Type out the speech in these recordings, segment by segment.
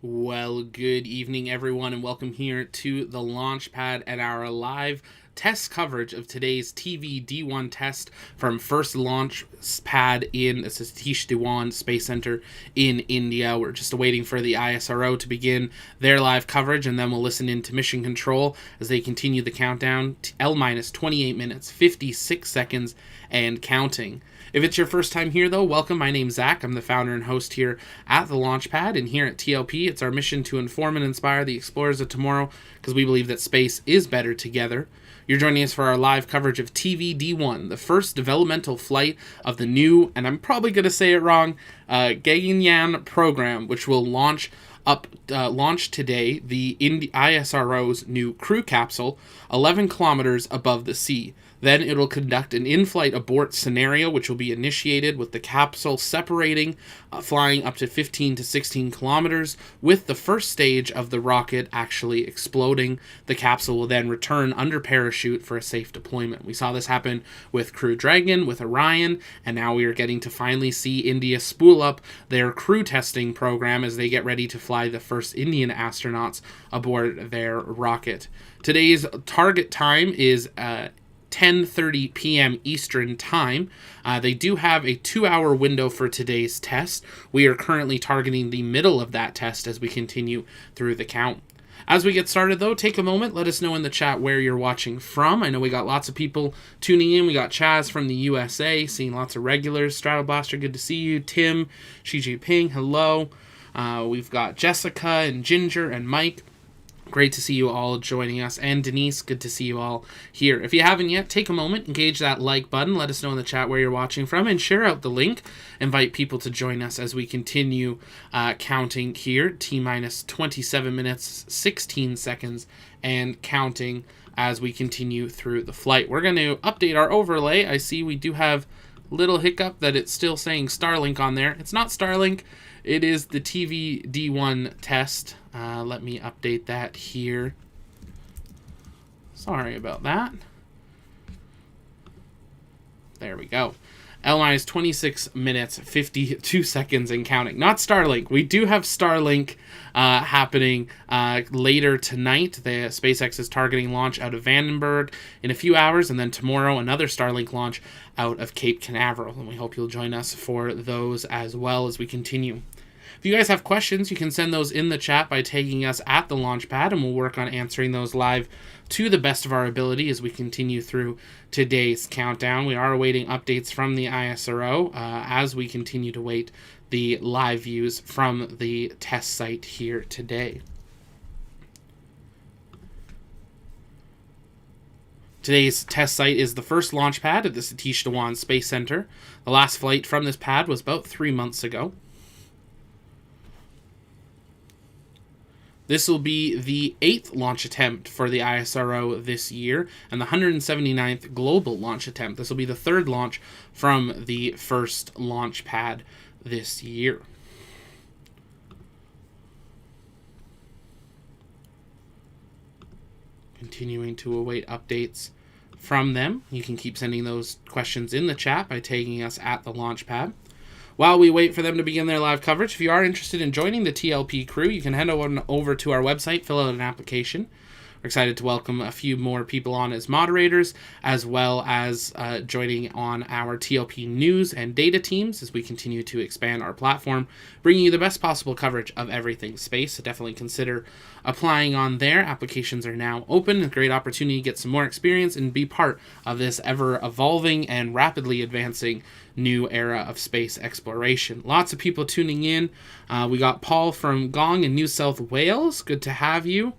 Well, good evening, everyone, and welcome here to the launch pad and our live test coverage of today's TV D1 test from first launch pad in the Satish Dhawan Space Center in India. We're just waiting for the ISRO to begin their live coverage, and then we'll listen in to Mission Control as they continue the countdown. L-minus 28 minutes, 56 seconds, and counting. If it's your first time here, though, welcome. My name's Zach. I'm the founder and host here at the Launchpad, and here at TLP, it's our mission to inform and inspire the explorers of tomorrow because we believe that space is better together. You're joining us for our live coverage of TVD1, the first developmental flight of the new, and I'm probably going to say it wrong, Gaganyaan program, which will launch today, the ISRO's new crew capsule, 11 kilometers above the sea. Then it will conduct an in-flight abort scenario, which will be initiated with the capsule separating, flying up to 15 to 16 kilometers, with the first stage of the rocket actually exploding. The capsule will then return under parachute for a safe deployment. We saw this happen with Crew Dragon, with Orion, and now we are getting to finally see India spool up their crew testing program as they get ready to fly the first Indian astronauts aboard their rocket. Today's target time is 10:30 p.m. Eastern Time. They do have a 2-hour window for today's test. We are currently targeting the middle of that test as we continue through the count. As we get started, though, take a moment. Let us know in the chat where you're watching from. I know we got lots of people tuning in. We got Chaz from the USA, seeing lots of regulars. Stratoblaster, good to see you. Tim, Xi Jinping, hello. We've got Jessica and Ginger and Mike. Great to see you all joining us. And Denise, good to see you all here. If you haven't yet, take a moment, engage that like button, let us know in the chat where you're watching from, and share out the link. Invite people to join us as we continue counting here. T-minus 27 minutes, 16 seconds, and counting as we continue through the flight. We're going to update our overlay. I see we do have a little hiccup that it's still saying Starlink on there. It's not Starlink. It is the TV-D1 test. Let me update that here. Sorry about that. There we go. L-minus 26 minutes, 52 seconds and counting. Not Starlink. We do have Starlink happening later tonight. The SpaceX is targeting launch out of Vandenberg in a few hours, and then tomorrow another Starlink launch out of Cape Canaveral. And we hope you'll join us for those as well as we continue. If you guys have questions, you can send those in the chat by tagging us at the Launchpad, and we'll work on answering those live to the best of our ability as we continue through today's countdown. We are awaiting updates from the ISRO as we continue to wait the live views from the test site here today. Today's test site is the first launch pad at the Satish Dhawan Space Center. The last flight from this pad was about 3 months ago. This will be the 8th launch attempt for the ISRO this year, and the 179th global launch attempt. This will be the 3rd launch from the first launch pad this year. Continuing to await updates from them. You can keep sending those questions in the chat by tagging us at the launch pad. While we wait for them to begin their live coverage, if you are interested in joining the TLP crew, you can head over to our website, fill out an application. We're excited to welcome a few more people on as moderators, as well as joining on our TLP news and data teams as we continue to expand our platform, bringing you the best possible coverage of everything space. So definitely consider applying on there. Applications are now open. A great opportunity to get some more experience and be part of this ever-evolving and rapidly advancing new era of space exploration. Lots of people tuning in. We got Paul from Gong in New South Wales. Good to have you.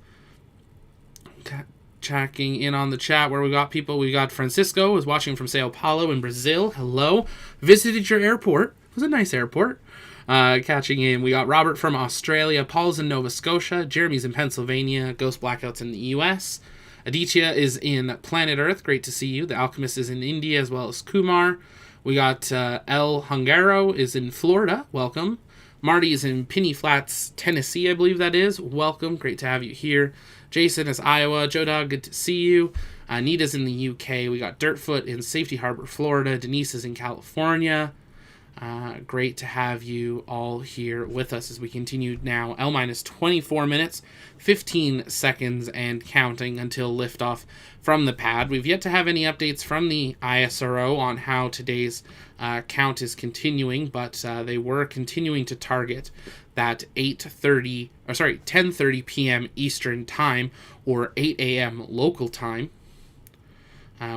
Checking in on the chat where we got people. We got Francisco, who's watching from Sao Paulo in Brazil. Hello. Visited your airport. It was a nice airport. Catching in. We got Robert from Australia. Paul's in Nova Scotia. Jeremy's in Pennsylvania. Ghost Blackouts in the US. Aditya is in Planet Earth. Great to see you. The Alchemist is in India, as well as Kumar. We got El Hungaro is in Florida. Welcome. Marty is in Penny Flats, Tennessee, I believe that is. Welcome. Great to have you here. Jason is Iowa. Joe Dog, good to see you. Nita's in the UK. We got Dirtfoot in Safety Harbor, Florida. Denise is in California. Great to have you all here with us as we continue now. L minus 24 minutes, 15 seconds, and counting until liftoff from the pad. We've yet to have any updates from the ISRO on how today's count is continuing, but they were continuing to target that 10:30 p.m. Eastern time or 8 a.m. local time.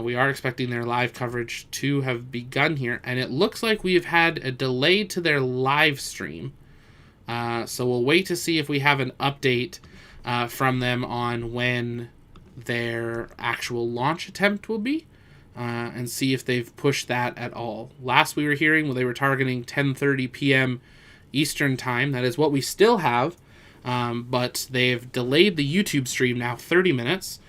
We are expecting their live coverage to have begun here, and it looks like we have had a delay to their live stream. So we'll wait to see if we have an update from them on when their actual launch attempt will be, and see if they've pushed that at all. Last we were hearing, they were targeting 10:30 p.m. Eastern time. That is what we still have, but they've delayed the YouTube stream now 30 minutes,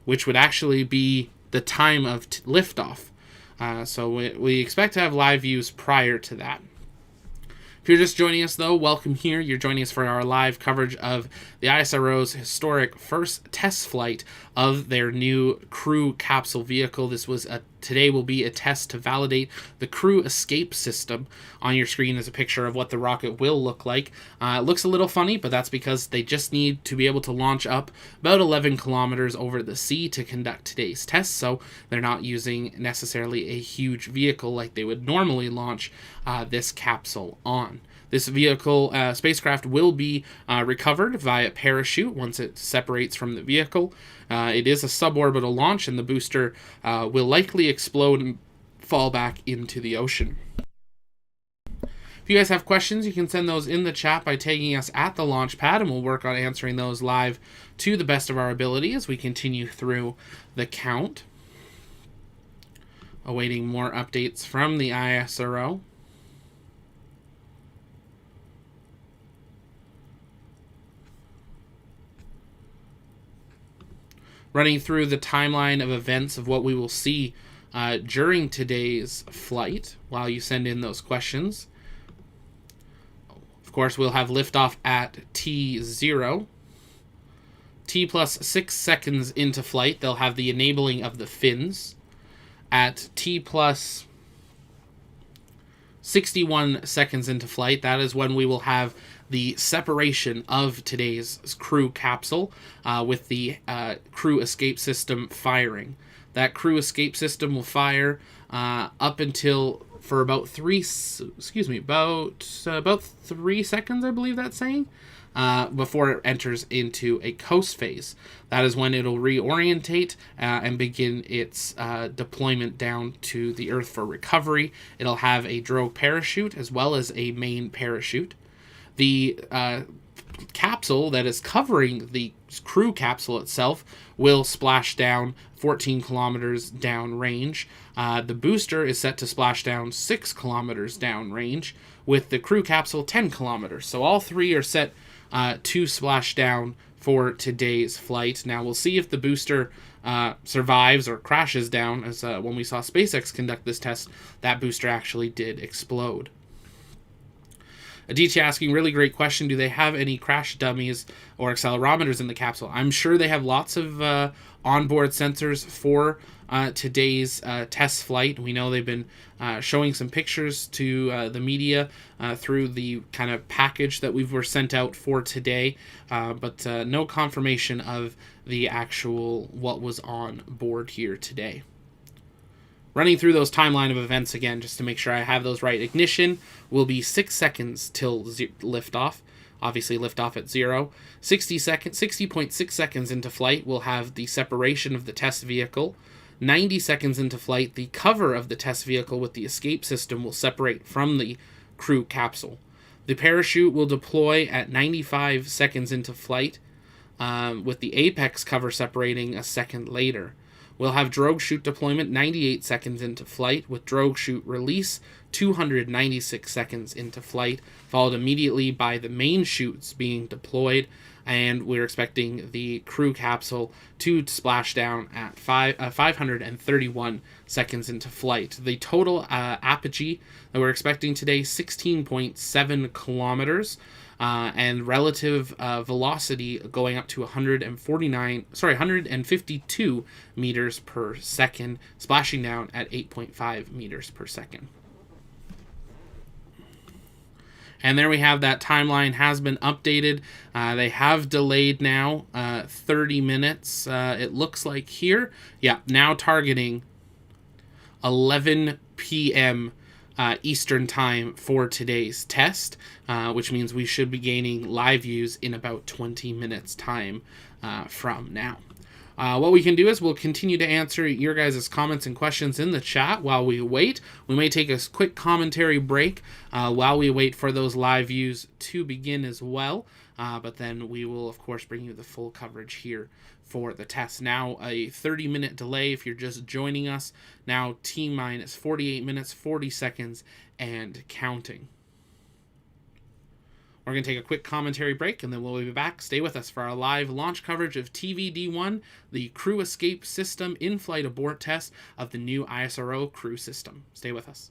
which would actually be the time of liftoff. So we expect to have live views prior to that. If you're just joining us, though, welcome here. You're joining us for our live coverage of the ISRO's historic first test flight of their new crew capsule vehicle. Today will be a test to validate the crew escape system. On your screen is a picture of what the rocket will look like. It looks a little funny, but that's because they just need to be able to launch up about 11 kilometers over the sea to conduct today's test, so they're not using necessarily a huge vehicle like they would normally launch this capsule on. This vehicle, spacecraft, will be recovered via parachute once it separates from the vehicle. It is a suborbital launch, and the booster will likely explode and fall back into the ocean. If you guys have questions, you can send those in the chat by tagging us at the launch pad, and we'll work on answering those live to the best of our ability as we continue through the count. Awaiting more updates from the ISRO. Running through the timeline of events of what we will see during today's flight while you send in those questions. Of course, we'll have liftoff at T0. T plus 6 seconds into flight, they'll have the enabling of the fins. At T plus 61 seconds into flight, that is when we will have the separation of today's crew capsule with the crew escape system firing. That crew escape system will fire up until for about 3 seconds, I believe that's saying, before it enters into a coast phase. That is when it'll reorientate and begin its deployment down to the Earth for recovery. It'll have a drogue parachute as well as a main parachute. The capsule that is covering the crew capsule itself will splash down 14 kilometers downrange. The booster is set to splash down 6 kilometers downrange, with the crew capsule 10 kilometers. So all three are set to splash down for today's flight. Now we'll see if the booster survives or crashes down, as when we saw SpaceX conduct this test, that booster actually did explode. Adichie asking, really great question. Do they have any crash dummies or accelerometers in the capsule? I'm sure they have lots of onboard sensors for today's test flight. We know they've been showing some pictures to the media through the kind of package that we were sent out for today, but no confirmation of the actual what was on board here today. Running through those timeline of events again, just to make sure I have those right. Ignition will be 6 seconds till liftoff. Obviously, liftoff at 0. 60.6 seconds into flight, we'll have the separation of the test vehicle. 90 seconds into flight, the cover of the test vehicle with the escape system will separate from the crew capsule. The parachute will deploy at 95 seconds into flight, with the apex cover separating a second later. We'll have drogue chute deployment 98 seconds into flight, with drogue chute release 296 seconds into flight, followed immediately by the main chutes being deployed, and we're expecting the crew capsule to splash down at 531 seconds into flight. The total apogee that we're expecting today, 16.7 kilometers, and relative velocity going up to 152 meters per second, splashing down at 8.5 meters per second. And there we have that timeline has been updated. They have delayed now 30 minutes. It looks like here. Yeah, now targeting 11 p.m. Eastern time for today's test, which means we should be gaining live views in about 20 minutes time from now. What we can do is we'll continue to answer your guys' comments and questions in the chat while we wait. We may take a quick commentary break while we wait for those live views to begin as well. But then we will, of course, bring you the full coverage here for the test. Now, a 30-minute delay if you're just joining us. Now, T-minus 48 minutes, 40 seconds, and counting. We're going to take a quick commentary break, and then we'll be back. Stay with us for our live launch coverage of TVD1, the Crew Escape System in-flight abort test of the new ISRO crew system. Stay with us.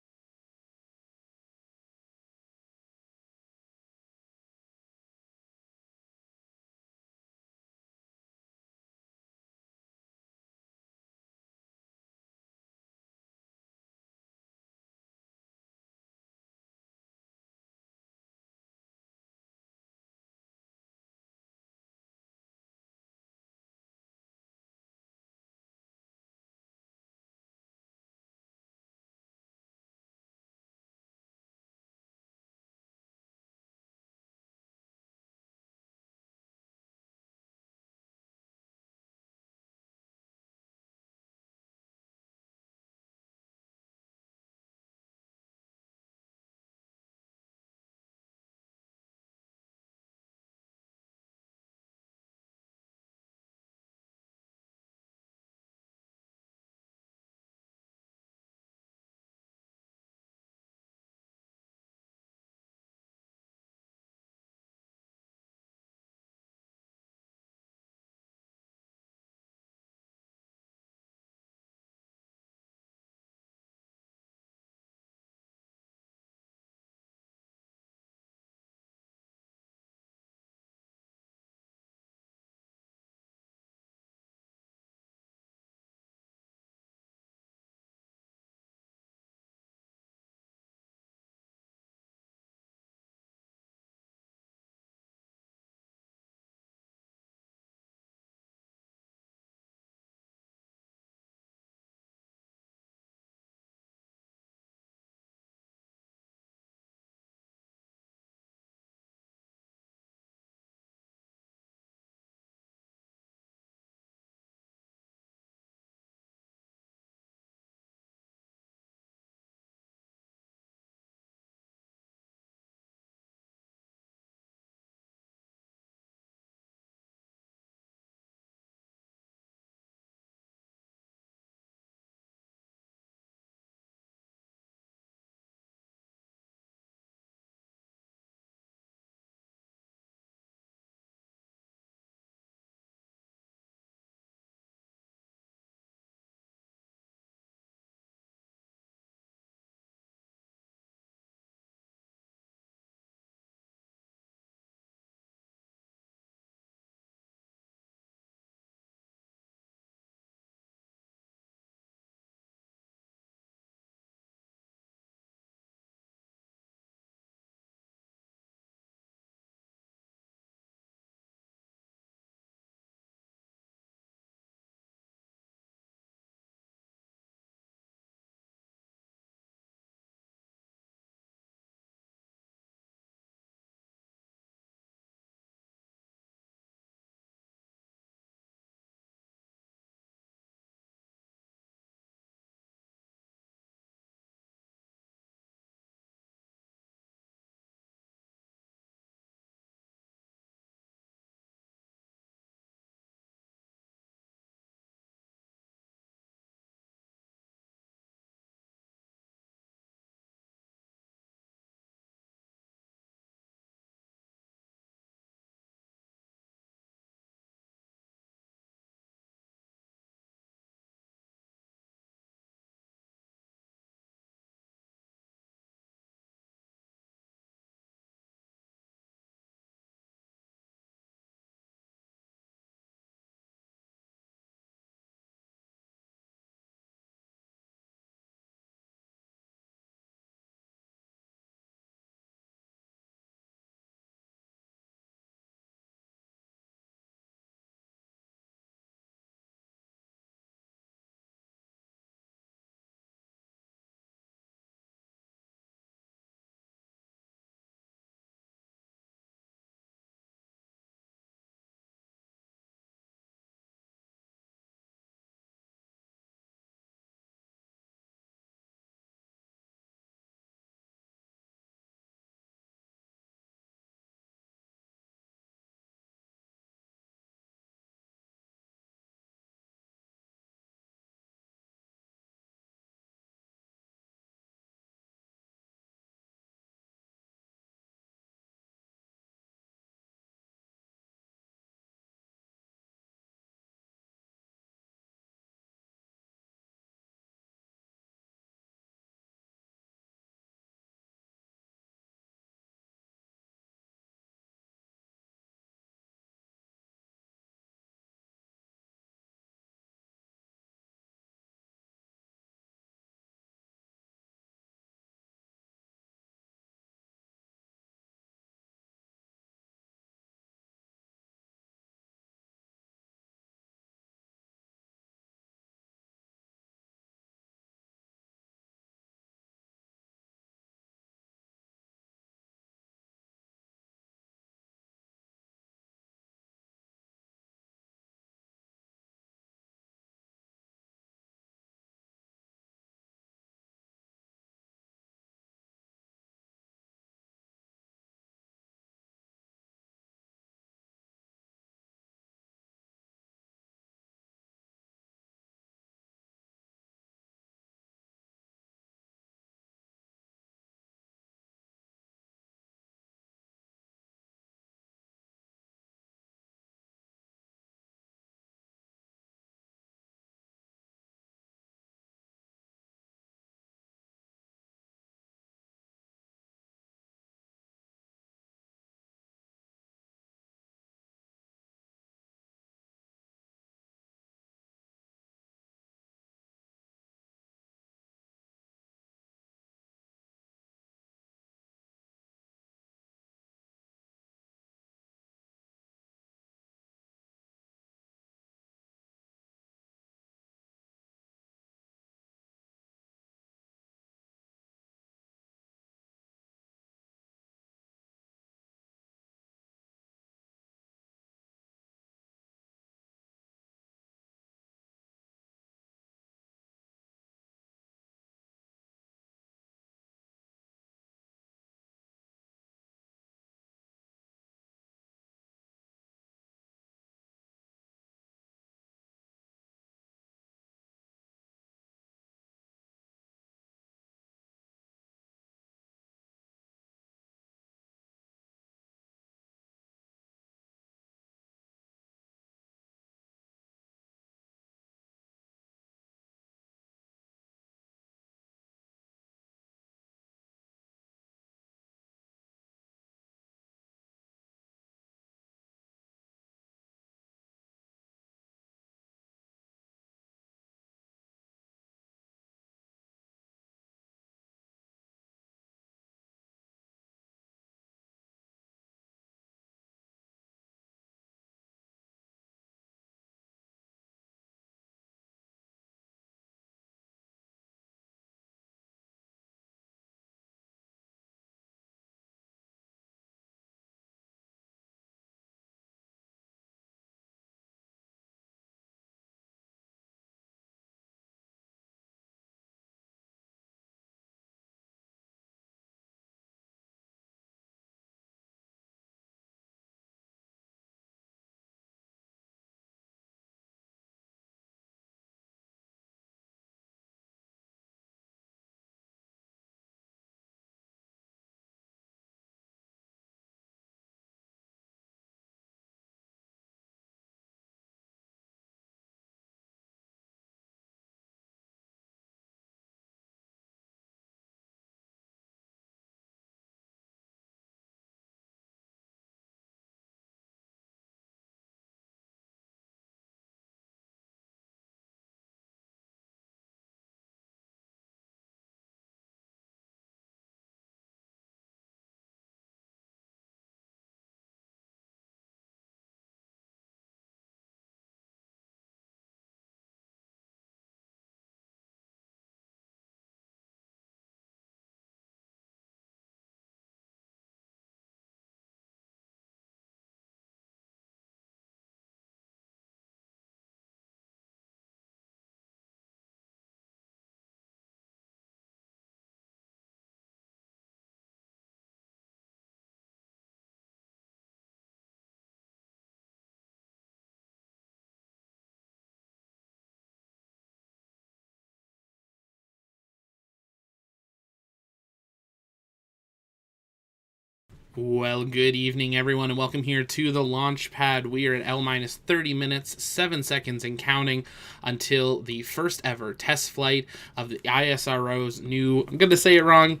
Well, good evening, everyone, and welcome here to the launch pad. We are at L 30 minutes, 7 seconds, and counting until the first ever test flight of the ISRO's new, I'm going to say it wrong,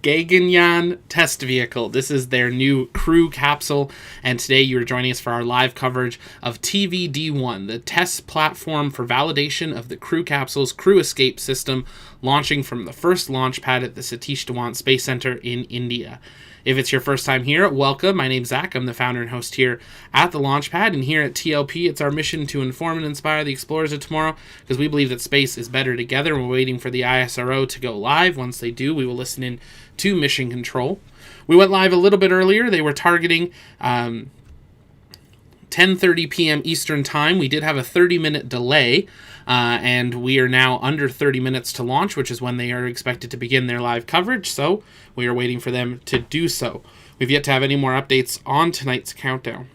Gaganyaan test vehicle. This is their new crew capsule, and today you are joining us for our live coverage of TVD1, the test platform for validation of the crew capsule's crew escape system, launching from the first launch pad at the Satish Dhawan Space Center in India. If it's your first time here, welcome. My name's Zach. I'm the founder and host here at the Launchpad, and here at TLP, it's our mission to inform and inspire the explorers of tomorrow, because we believe that space is better together, and we're waiting for the ISRO to go live. Once they do, we will listen in to Mission Control. We went live a little bit earlier. They were targeting 10:30 p.m. Eastern Time. We did have a 30-minute delay, and we are now under 30 minutes to launch, which is when they are expected to begin their live coverage, so we are waiting for them to do so. We've yet to have any more updates on tonight's countdown.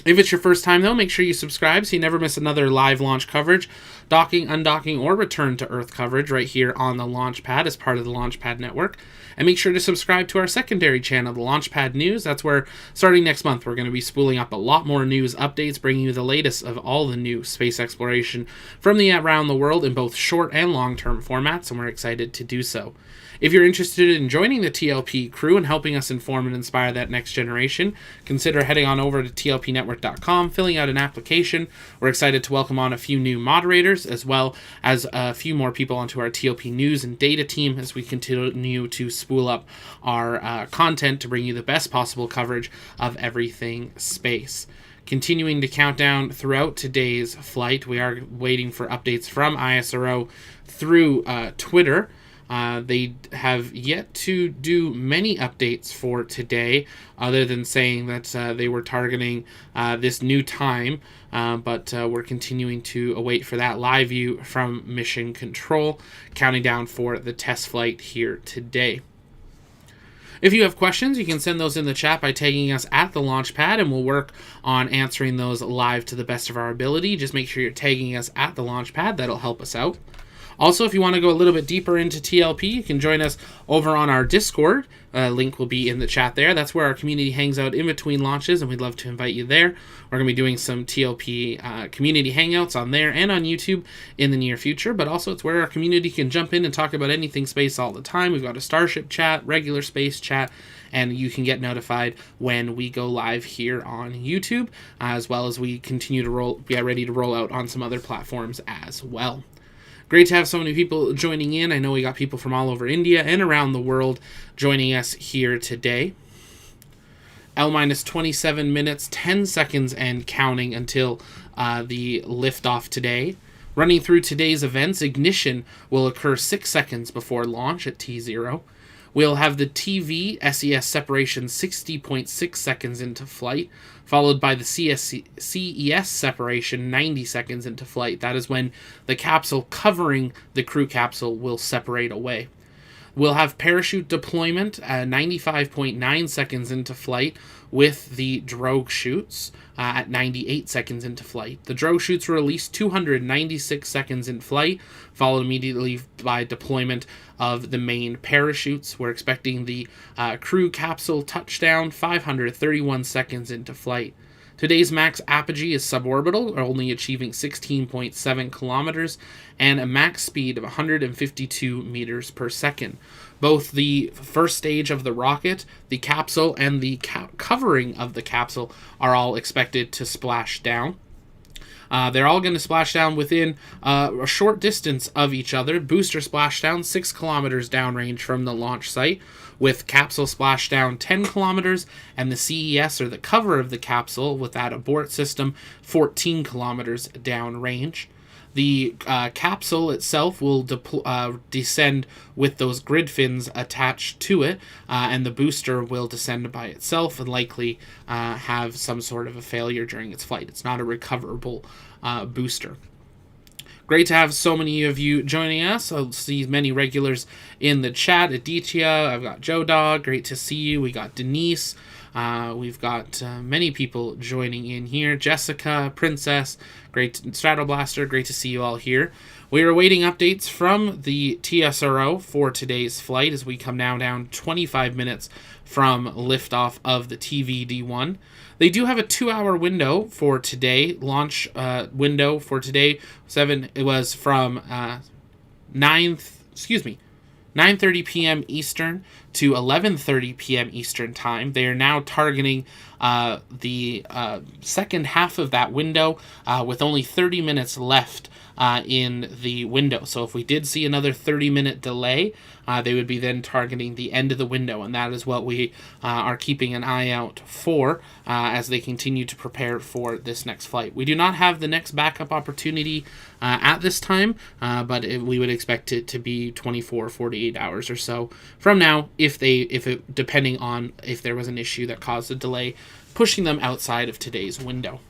If it's your first time, though, make sure you subscribe so you never miss another live launch coverage, docking, undocking, or return to Earth coverage right here on the Launchpad as part of the Launchpad Network. And make sure to subscribe to our secondary channel, the Launchpad News. That's where, starting next month, we're going to be spooling up a lot more news updates, bringing you the latest of all the new space exploration from around the world in both short and long-term formats, and we're excited to do so. If you're interested in joining the TLP crew and helping us inform and inspire that next generation, consider heading on over to tlpnetwork.com, filling out an application. We're excited to welcome on a few new moderators, as well as a few more people onto our TLP news and data team as we continue to spool up our content to bring you the best possible coverage of everything space. Continuing to count down throughout today's flight, we are waiting for updates from ISRO through Twitter. They have yet to do many updates for today, other than saying that they were targeting this new time, but we're continuing to await for that live view from Mission Control, counting down for the test flight here today. If you have questions, you can send those in the chat by tagging us at the Launchpad, and we'll work on answering those live to the best of our ability. Just make sure you're tagging us at the Launchpad. That'll help us out. Also, if you want to go a little bit deeper into TLP, you can join us over on our Discord. Link will be in the chat there. That's where our community hangs out in between launches, and we'd love to invite you there. We're going to be doing some TLP community hangouts on there and on YouTube in the near future, but also it's where our community can jump in and talk about anything space all the time. We've got a Starship chat, regular space chat, and you can get notified when we go live here on YouTube, as well as we continue to get ready to roll out on some other platforms as well. Great to have so many people joining in. I know we got people from all over India and around the world joining us here today. L 27 minutes, 10 seconds, and counting until the liftoff today. Running through today's events, ignition will occur 6 seconds before launch at T0. We'll have the TV SES separation 60.6 seconds into flight, followed by the CES separation 90 seconds into flight. That is when the capsule covering the crew capsule will separate away. We'll have parachute deployment at 95.9 seconds into flight with the drogue chutes at 98 seconds into flight. The drogue chutes were released 296 seconds in flight, followed immediately by deployment of the main parachutes. We're expecting the crew capsule touchdown 531 seconds into flight. Today's max apogee is suborbital, only achieving 16.7 kilometers, and a max speed of 152 meters per second. Both the first stage of the rocket, the capsule, and the covering of the capsule are all expected to splash down. They're all going to splash down within a short distance of each other. Booster splashdown 6 kilometers downrange from the launch site, with capsule splashdown 10 kilometers, and the CES, or the cover of the capsule with that abort system, 14 kilometers downrange. The capsule itself will descend with those grid fins attached to it, and the booster will descend by itself and likely have some sort of a failure during its flight. It's not a recoverable booster. Great to have so many of you joining us. I'll see many regulars in the chat. Aditya, I've got Joe Dog, great to see you. We got Denise. We've got many people joining in here. Jessica, Princess, great, Stratoblaster, great to see you all here. We are awaiting updates from the TSRO for today's flight as we come now down 25 minutes from liftoff of the TVD-1. They do have a 2-hour window for today. Launch window for today, it was from 9:30 p.m. Eastern to 11:30 p.m. Eastern time. They are now targeting the second half of that window with only 30 minutes left in the window. So if we did see another 30-minute delay, they would be then targeting the end of the window, and that is what we are keeping an eye out for as they continue to prepare for this next flight. We do not have the next backup opportunity at this time, but we would expect it to be 24, 48 hours or so from now, depending on if there was an issue that caused a delay, pushing them outside of today's window.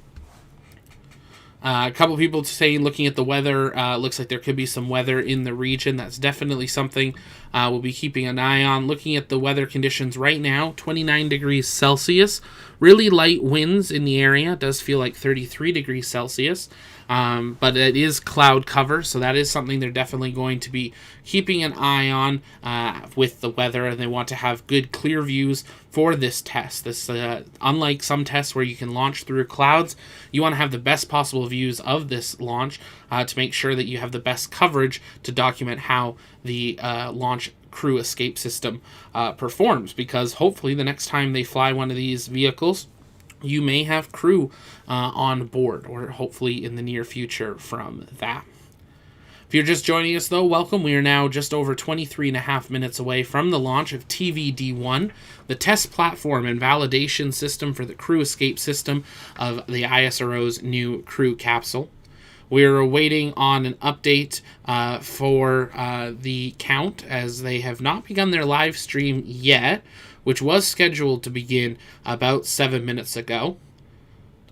A couple people saying, looking at the weather, looks like there could be some weather in the region. That's definitely something we'll be keeping an eye on. Looking at the weather conditions right now, 29 degrees Celsius. Really light winds in the area. It does feel like 33 degrees Celsius. But it is cloud cover, so that is something they're definitely going to be keeping an eye on with the weather, and they want to have good, clear views for this test. Unlike some tests where you can launch through clouds, you want to have the best possible views of this launch to make sure that you have the best coverage to document how the launch crew escape system performs, because hopefully the next time they fly one of these vehicles, you may have crew on board, or hopefully in the near future from that. If you're just joining us, though, welcome. We are now just over 23 and a half minutes away from the launch of TVD-1, the test platform and validation system for the crew escape system of the ISRO's new crew capsule. We are awaiting on an update for the count, as they have not begun their live stream yet, which was scheduled to begin about 7 minutes ago.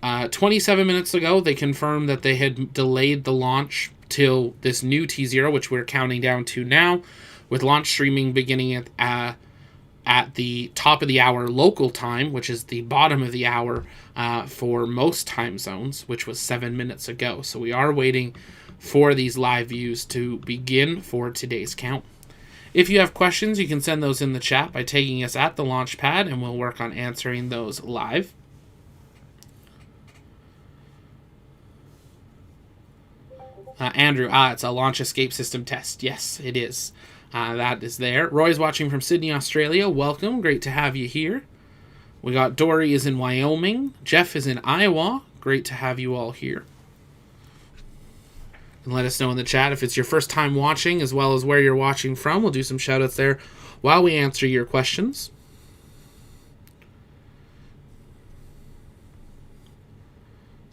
27 minutes ago, they confirmed that they had delayed the launch till this new T0, which we're counting down to now, with launch streaming beginning at the top of the hour local time, which is the bottom of the hour for most time zones, which was 7 minutes ago. So we are waiting for these live views to begin for today's count. If you have questions, you can send those in the chat by tagging us at the launch pad, and we'll work on answering those live. Andrew, it's a launch escape system test. Yes, it is. That is there. Roy's watching from Sydney, Australia. Welcome. Great to have you here. We got Dory is in Wyoming. Jeff is in Iowa. Great to have you all here. And let us know in the chat if it's your first time watching, as well as where you're watching from. We'll do some shout-outs there while we answer your questions.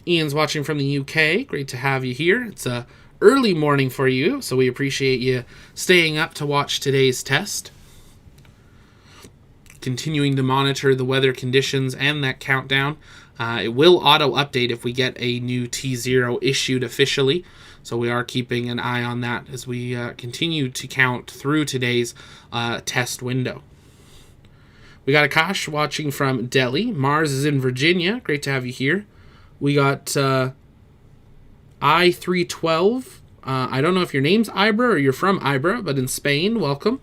Ian's watching from the UK. Great to have you here. It's a early morning for you, so we appreciate you staying up to watch today's test. Continuing to monitor the weather conditions and that countdown. It will auto-update if we get a new T0 issued officially, so we are keeping an eye on that as we continue to count through today's test window. We got Akash watching from Delhi. Mars is in Virginia. Great to have you here. We got I312. I don't know if your name's Ibra or you're from Ibra, but in Spain, welcome.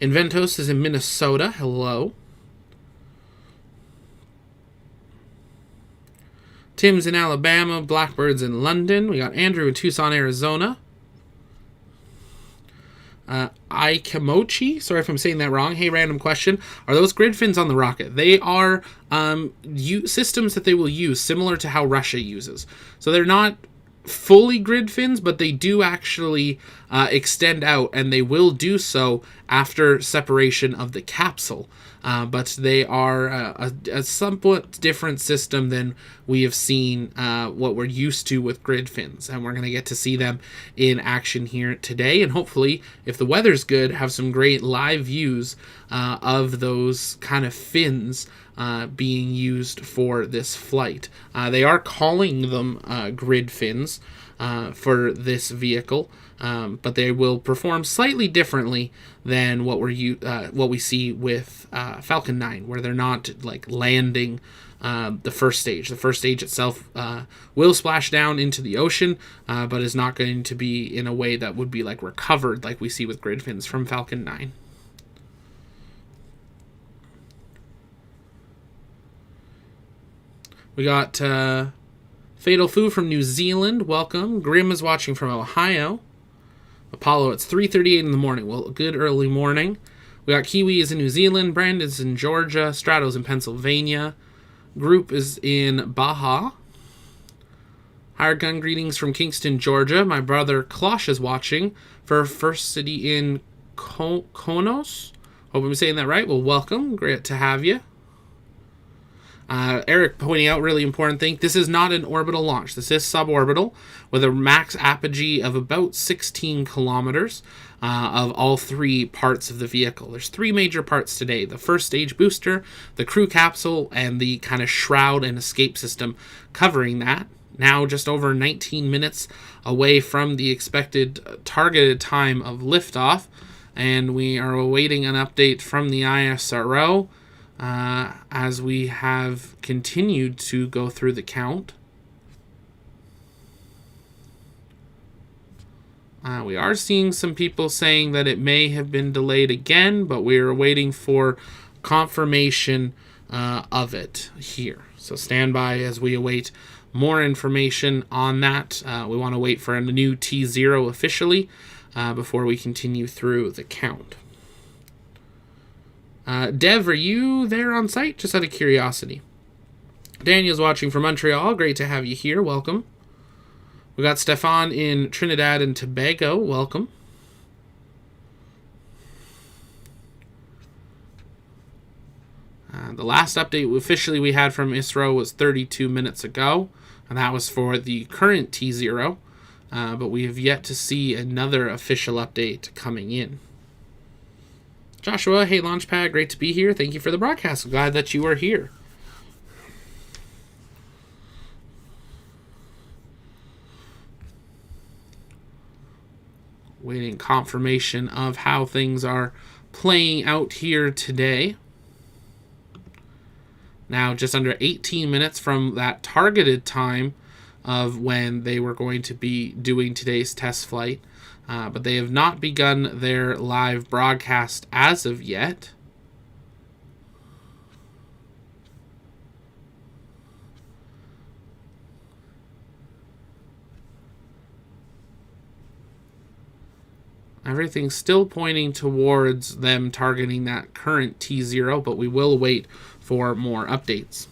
Inventos is in Minnesota. Hello. Tim's in Alabama. Blackbird's in London. We got Andrew in Tucson, Arizona. Ikimochi, sorry if I'm saying that wrong. Hey, random question. Are those grid fins on the rocket? They are systems that they will use similar to how Russia uses. So they're not fully grid fins, but they do actually extend out, and they will do so after separation of the capsule. But they are a somewhat different system than we have seen what we're used to with grid fins. And we're going to get to see them in action here today. And hopefully, if the weather's good, have some great live views of those kind of fins being used for this flight. They are calling them grid fins. for this vehicle, but they will perform slightly differently than what we see with Falcon 9, where they're not like landing the first stage. The first stage itself will splash down into the ocean, but is not going to be in a way that would be like recovered like we see with grid fins from Falcon 9. We got Fatal Foo from New Zealand. Welcome. Grim is watching from Ohio. Apollo, it's 3:38 in the morning. Well, good early morning. We got Kiwi is in New Zealand. Brandon's in Georgia. Strato's in Pennsylvania. Group is in Baja. Hired Gun greetings from Kingston, Georgia. My brother Klosh is watching for First City in Konos. Hope I'm saying that right. Well, welcome. Great to have you. Eric pointing out really important thing. This is not an orbital launch. This is suborbital with a max apogee of about 16 kilometers of all three parts of the vehicle. There's three major parts today. The first stage booster, the crew capsule, and the kind of shroud and escape system covering that. Now just over 19 minutes away from the expected targeted time of liftoff, and we are awaiting an update from the ISRO as we have continued to go through the count. We are seeing some people saying that it may have been delayed again, but we are waiting for confirmation of it here. So stand by as we await more information on that. We want to wait for a new T0 officially before we continue through the count. Dev, are you there on site? Just out of curiosity. Daniel's watching from Montreal. Great to have you here. Welcome. We got Stefan in Trinidad and Tobago. Welcome. The last update officially we had from ISRO was 32 minutes ago, and that was for the current T0, but we have yet to see another official update coming in. Joshua, hey Launchpad, great to be here. Thank you for the broadcast. I'm glad that you are here. Waiting confirmation of how things are playing out here today. Now just under 18 minutes from that targeted time of when they were going to be doing today's test flight. But they have not begun their live broadcast as of yet. Everything's still pointing towards them targeting that current T0, but we will wait for more updates.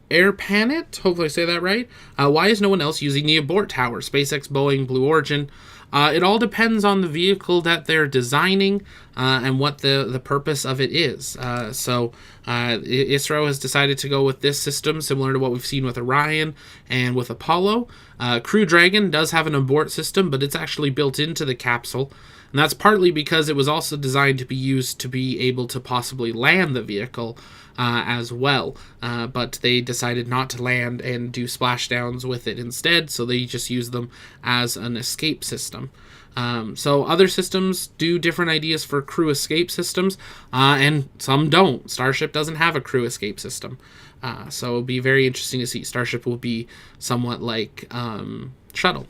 Air Planet, hopefully I say that right. Why is no one else using the abort tower? SpaceX, Boeing, Blue Origin. It all depends on the vehicle that they're designing and what the purpose of it is. So ISRO has decided to go with this system, similar to what we've seen with Orion and with Apollo. Crew Dragon does have an abort system, but it's actually built into the capsule. And that's partly because it was also designed to be used to be able to possibly land the vehicle as well. But they decided not to land and do splashdowns with it instead, so they just use them as an escape system. So other systems do different ideas for crew escape systems, and some don't. Starship doesn't have a crew escape system. So it'll be very interesting to see. Starship will be somewhat like Shuttle.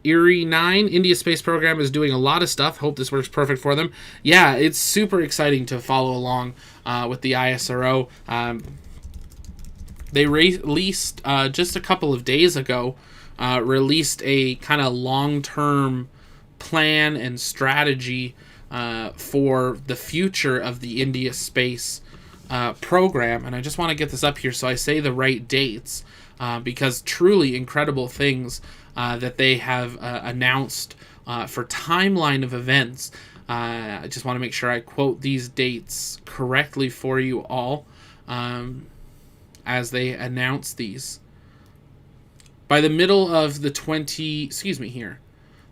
Erie 9, India Space Program is doing a lot of stuff. Hope this works perfect for them. Yeah, it's super exciting to follow along with the ISRO. They released, just a couple of days ago, released a kind of long-term plan and strategy for the future of the India Space program. And I just want to get this up here so I say the right dates, because truly incredible things that they have announced for timeline of events. I just want to make sure I quote these dates correctly for you all as they announce these. By the middle of the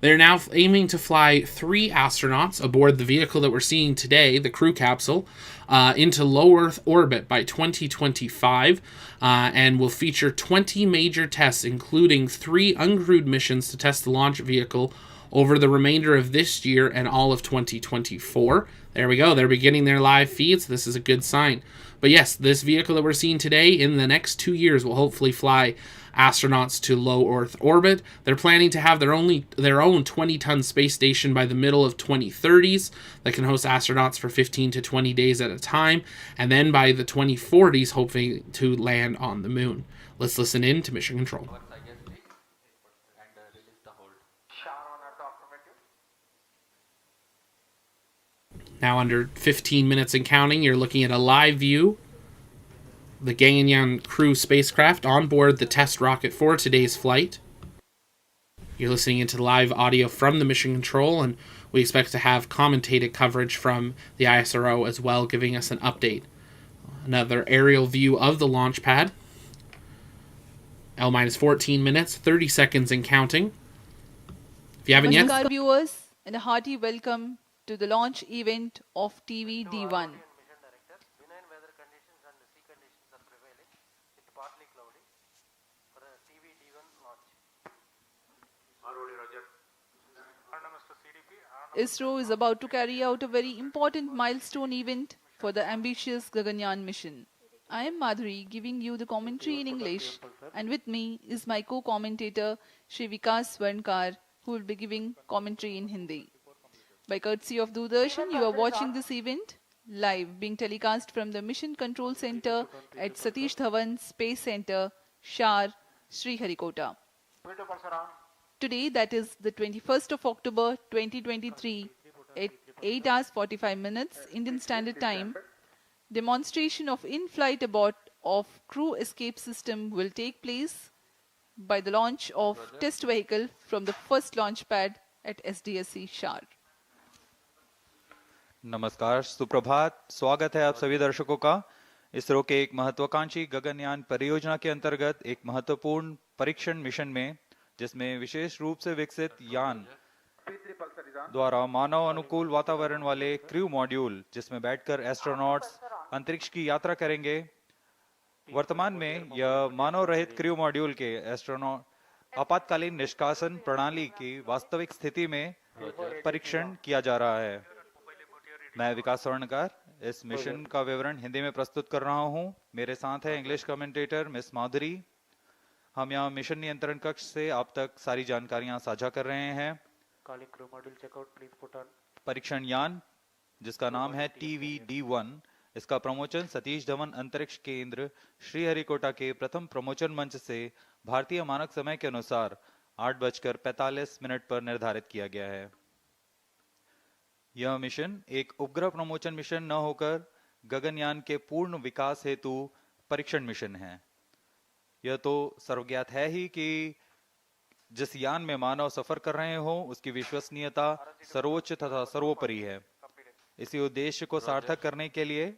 They're now aiming to fly 3 astronauts aboard the vehicle that we're seeing today, the crew capsule, into low Earth orbit by 2025, and will feature 20 major tests, including 3 uncrewed missions to test the launch vehicle over the remainder of this year and all of 2024. There we go. They're beginning their live feeds. This is a good sign. But yes, this vehicle that we're seeing today in the next 2 years will hopefully fly astronauts to low Earth orbit. They're planning to have their own 20-ton space station by the middle of 2030s that can host astronauts for 15 to 20 days at a time, and then by the 2040s hoping to land on the moon. Let's listen in to Mission Control. Now under 15 minutes and counting, you're looking at a live view. The Gaganyaan crew spacecraft on board the test rocket for today's flight. You're listening into live audio from the Mission Control, and we expect to have commentated coverage from the ISRO as well, giving us an update. Another aerial view of the launch pad. L-14 minutes, 30 seconds and counting. If you haven't yet... Namaskar viewers, and a hearty welcome to the launch event of TV D1. ISRO is about to carry out a very important milestone event for the ambitious Gaganyaan mission. I am Madhuri, giving you the commentary in English, and with me is my co-commentator Shri Vikas Swarnkar, who will be giving commentary in Hindi. By courtesy of Doordarshan, you are watching this event live, being telecast from the Mission Control Center at Satish Dhawan Space Center, Shar, Sriharikota. Today, that is the 21st of October 2023, at 8 hours 45 minutes Indian Standard Time, demonstration of in-flight abort of crew escape system will take place by the launch of test vehicle from the first launch pad at SDSC Shar. नमस्कार, सुप्रभात। स्वागत है आप सभी दर्शकों का इसरो के एक महत्वाकांक्षी गगनयान परियोजना के अंतर्गत एक महत्वपूर्ण परीक्षण मिशन में, जिसमें विशेष रूप से विकसित यान द्वारा मानव अनुकूल वातावरण वाले क्रू मॉड्यूल, जिसमें बैठकर एस्ट्रोनॉट्स अंतरिक्ष की यात्रा करेंगे। वर्तमान में यह मानव रहित क्रू मॉड्यूल के एस्ट्रोनॉट आपातकालीन निष्कासन प्रणाली की वास्तविक स्थिति में परीक्षण किया जा रहा है। मैं विकास स्वर्णकार इस मिशन का विवरण हिंदी में प्रस्तुत कर रहा हूं। मेरे साथ है इंग्लिश कमेंटेटर मिस माधुरी। हम यहाँ मिशन नियंत्रण कक्ष से आप तक सारी जानकारियां साझा कर रहे हैं। परीक्षण यान, जिसका नाम है TVD1, इसका प्रमोचन सतीश धवन अंतरिक्ष केंद्र श्रीहरिकोटा के प्रथम प्रमोचन मंच से भारतीय मानक समय के अनुसार 8:45 पर निर्धारित किया गया है। यह मिशन एक उपग्रह प्रमोचन मिशन न होकर गगनयान के पूर्ण विकास हेतु परीक्षण मिशन है। यह तो सर्वज्ञात है ही कि जिस यान में मानव सफर कर रहे हो उसकी विश्वसनीयता सर्वोच्च तथा सर्वोपरि है। इसी उद्देश्य को सार्थक करने के लिए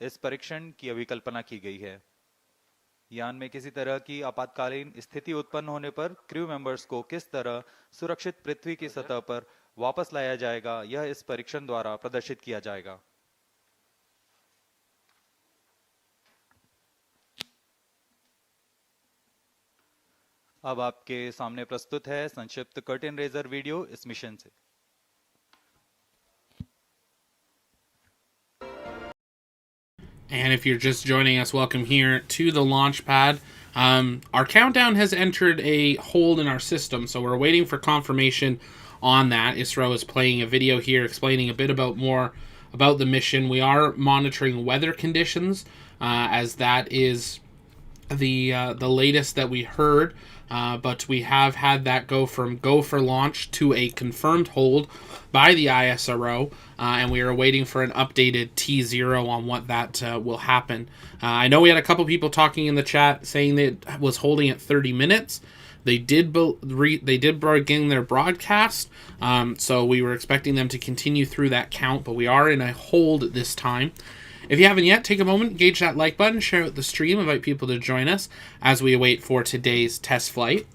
इस परीक्षण की अभिकल्पना की गई है। यान में किसी तरह की आपातकालीन स्थिति उत्पन्न होने पर क्रू मेंबर्स को किस तरह सुरक्षित पृथ्वी की सतह पर वापस लाया जाएगा, यह इस परीक्षण द्वारा प्रदर्शित किया जाएगा। अब आपके सामने प्रस्तुत है संक्षिप्त कर्टेन रेजर वीडियो इस मिशन से। And if you're just joining us, welcome here to the launch pad. Our countdown has entered a hold in our system, so we're waiting for confirmation on that. ISRO is playing a video here explaining a bit more about the mission. We are monitoring weather conditions, as that is the latest that we heard, but we have had that go from go for launch to a confirmed hold by the ISRO, and we are waiting for an updated T0 on what that will happen. I know we had a couple people talking in the chat saying that it was holding at 30 minutes. They did begin their broadcast, so we were expecting them to continue through that count, but we are in a hold this time. If you haven't yet, take a moment, engage that like button, share out the stream, invite people to join us as we await for today's test flight.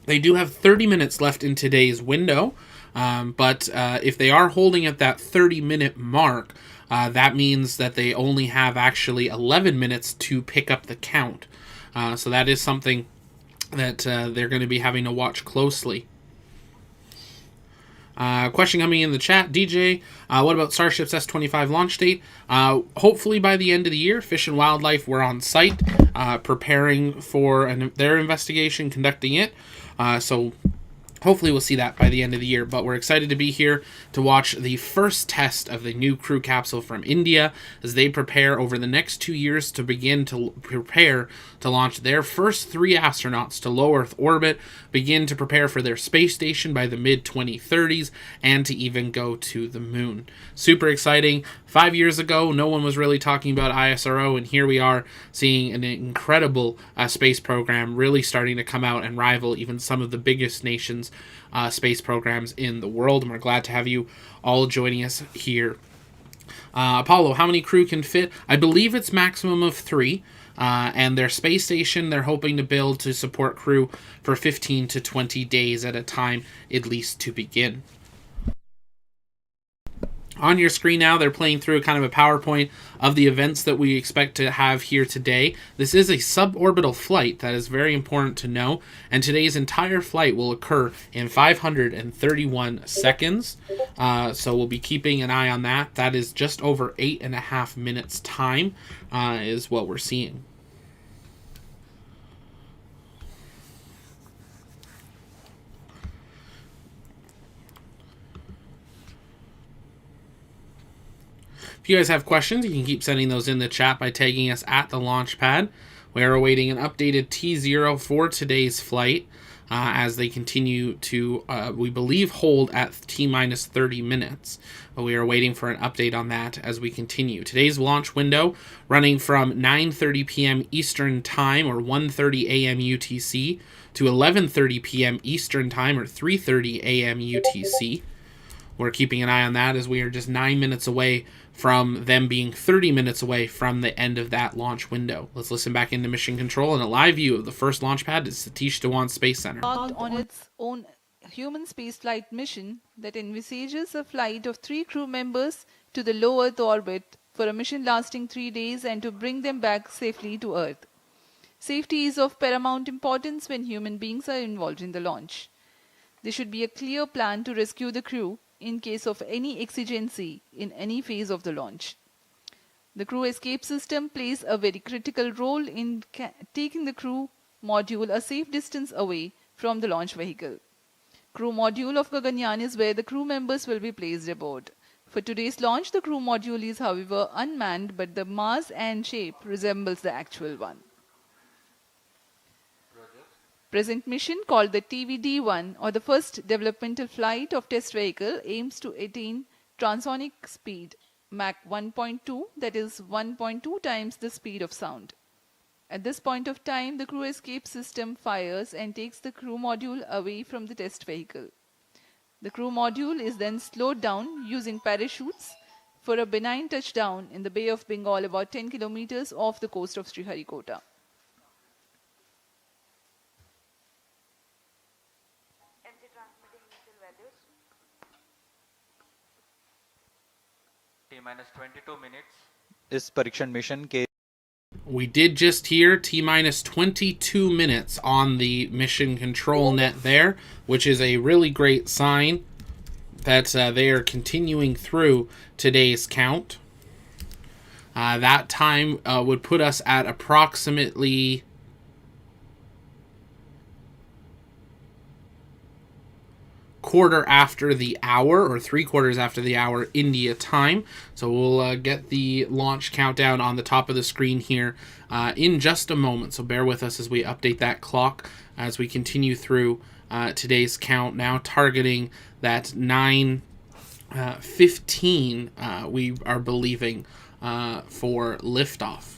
They do have 30 minutes left in today's window, but if they are holding at that 30-minute mark, that means that they only have actually 11 minutes to pick up the count. So that is something that they're going to be having to watch closely. Question coming in the chat, DJ, what about Starship's S-25 launch date? Hopefully by the end of the year. Fish and Wildlife were on site preparing for their investigation, conducting it. So hopefully we'll see that by the end of the year, but we're excited to be here to watch the first test of the new crew capsule from India as they prepare over the next 2 years to begin to prepare to launch their first 3 astronauts to low Earth orbit, begin to prepare for their space station by the mid-2030s, and to even go to the moon. Super exciting. 5 years ago, no one was really talking about ISRO, and here we are seeing an incredible space program really starting to come out and rival even some of the biggest nations' space programs in the world, and we're glad to have you all joining us here. Apollo, how many crew can fit? I believe it's maximum of 3, and their space station they're hoping to build to support crew for 15 to 20 days at a time, at least to begin. On your screen now, they're playing through kind of a PowerPoint of the events that we expect to have here today. This is a suborbital flight, that is very important to know, and today's entire flight will occur in 531 seconds. So we'll be keeping an eye on that. That is just over 8.5 minutes time is what we're seeing. If you guys have questions, you can keep sending those in the chat by tagging us at the launch pad. We are awaiting an updated T0 for today's flight as they continue to, we believe, hold at T-minus 30 minutes. But we are waiting for an update on that as we continue. Today's launch window running from 9:30 p.m. Eastern Time or 1:30 a.m. UTC to 11:30 p.m. Eastern Time or 3:30 a.m. UTC. We're keeping an eye on that as we are just 9 minutes away from them being 30 minutes away from the end of that launch window. Let's listen back into mission control and a live view of the first launch pad at Satish Dhawan Space Center. On its own human spaceflight mission that envisages a flight of 3 crew members to the low Earth orbit for a mission lasting 3 days and to bring them back safely to Earth. Safety is of paramount importance when human beings are involved in the launch. There should be a clear plan to rescue the crew in case of any exigency in any phase of the launch. The crew escape system plays a very critical role in taking the crew module a safe distance away from the launch vehicle. Crew module of Gaganyaan is where the crew members will be placed aboard. For today's launch, the crew module is however unmanned, but the mass and shape resembles the actual one. Present mission, called the TVD-1 or the first developmental flight of test vehicle, aims to attain transonic speed Mach 1.2, that is 1.2 times the speed of sound. At this point of time, the crew escape system fires and takes the crew module away from the test vehicle. The crew module is then slowed down using parachutes for a benign touchdown in the Bay of Bengal about 10 kilometers off the coast of Sriharikota. T-minus 22 minutes. इस परीक्षण mission के We did just hear T-minus 22 minutes on the mission control net there, which is a really great sign that they are continuing through today's count. That time would put us at approximately quarter after the hour, or 3/4 after the hour India time. So we'll get the launch countdown on the top of the screen here in just a moment. So bear with us as we update that clock as we continue through today's count, now targeting that 9:15 we are believing for liftoff.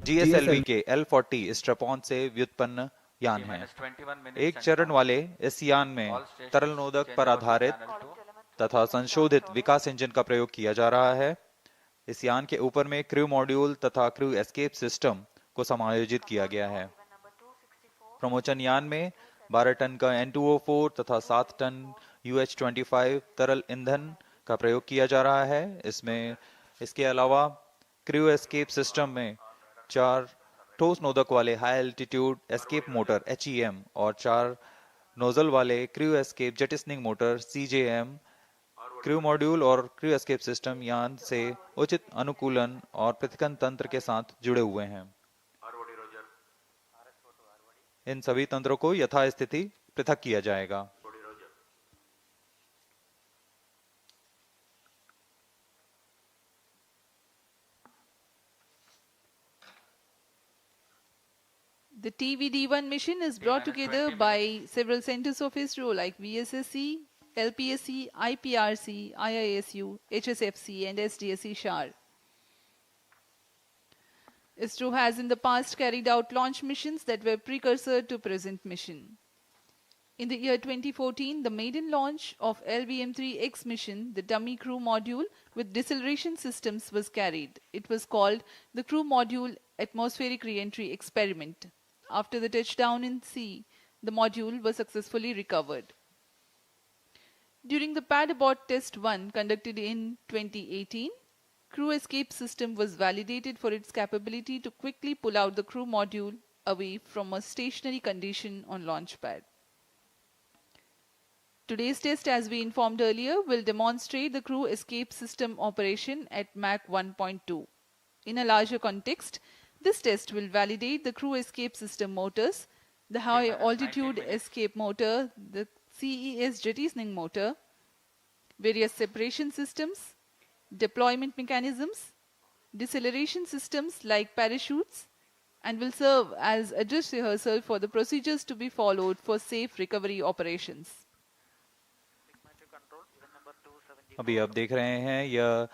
GSLV के L40 strap-on से व्युत्पन्न यान है। एक चरण वाले इस यान में तरल नोदक पर आधारित तथा संशोधित विकास इंजन का प्रयोग किया जा रहा है। इस यान के ऊपर में क्रू मॉड्यूल तथा क्रू एस्केप सिस्टम को समायोजित किया गया है। प्रमोचन यान में 12 टन का N2O4 तथा 7 टन UH-25 तरल ईंधन का प्रयोग किया जा रहा है। इसके अलावा क्रू एस्केप सिस्टम में 4 ठोस नोदक वाले high altitude escape motor HEM और 4 नोजल वाले crew escape jettisoning motor CJM crew module और क्रू एस्केप सिस्टम यान से उचित अनुकूलन और पृथक्करण तंत्र के साथ जुड़े हुए हैं। इन सभी तंत्रों को यथास्थिति पृथक किया जाएगा। The TVD1 mission is brought together by several centers of ISRO like VSSC, LPSC, IPRC, IISU, HSFC and SDSC SHAR. ISRO has in the past carried out launch missions that were precursor to present mission. In the year 2014, the maiden launch of LVM-3X mission, the dummy crew module with deceleration systems was carried. It was called the Crew Module Atmospheric Re-entry Experiment. After the touchdown in sea, the module was successfully recovered. During the Pad Abort Test 1 conducted in 2018, crew escape system was validated for its capability to quickly pull out the crew module away from a stationary condition on launch pad. Today's test, as we informed earlier, will demonstrate the crew escape system operation at Mach 1.2. In a larger context, this test will validate the crew escape system motors, the high altitude escape motor, the CES jettisoning motor, various separation systems, deployment mechanisms, deceleration systems like parachutes, and will serve as a dress rehearsal for the procedures to be followed for safe recovery operations. अभी आप देख रहे हैं यह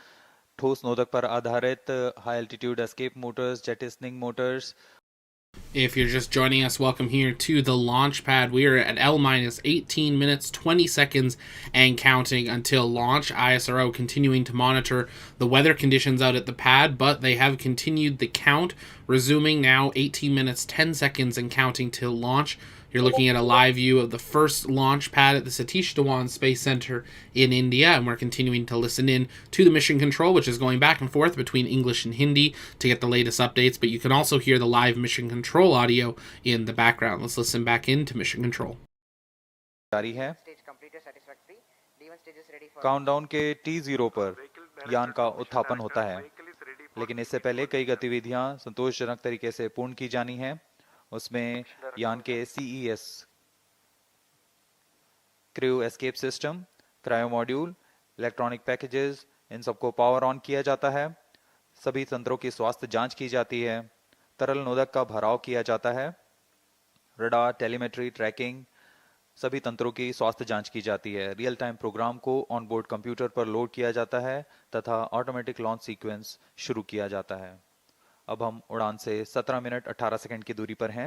ठोस नोदक पर आधारित high altitude escape motors, jettisoning motors. If you're just joining us, welcome here to the launch pad. We are at L-18 minutes, 20 seconds, and counting until launch. ISRO continuing to monitor the weather conditions out at the pad, but they have continued the count, resuming now 18 minutes, 10 seconds, and counting till launch. You're looking at a live view of the first launch pad at the Satish Dhawan Space Center in India, and we're continuing to listen in to the mission control, which is going back and forth between English and Hindi to get the latest updates, but you can also hear the live mission control audio in the background. Let's listen back into mission control. जारी है। Countdown के T0 पर यान का उत्थापन होता है, लेकिन इससे पहले कई गतिविधियां संतोषजनक तरीके से पूर्ण की जानी है। उसमें यान के CES crew escape system, cryo module, electronic packages, इन सबको पावर ऑन किया जाता है। सभी तंत्रों की स्वास्थ्य जांच की जाती है। तरल नोदक का भराव किया जाता है। रडार, टेलीमेट्री, ट्रैकिंग, सभी तंत्रों की स्वास्थ्य जांच की जाती है। रियल टाइम प्रोग्राम को ऑन बोर्ड कंप्यूटर पर लोड किया जाता है तथा ऑटोमेटिक लॉन्च सीक्वेंस शुरू किया जाता है। अब हम उड़ान से 17 मिनट 18 सेकंड की दूरी पर हैं।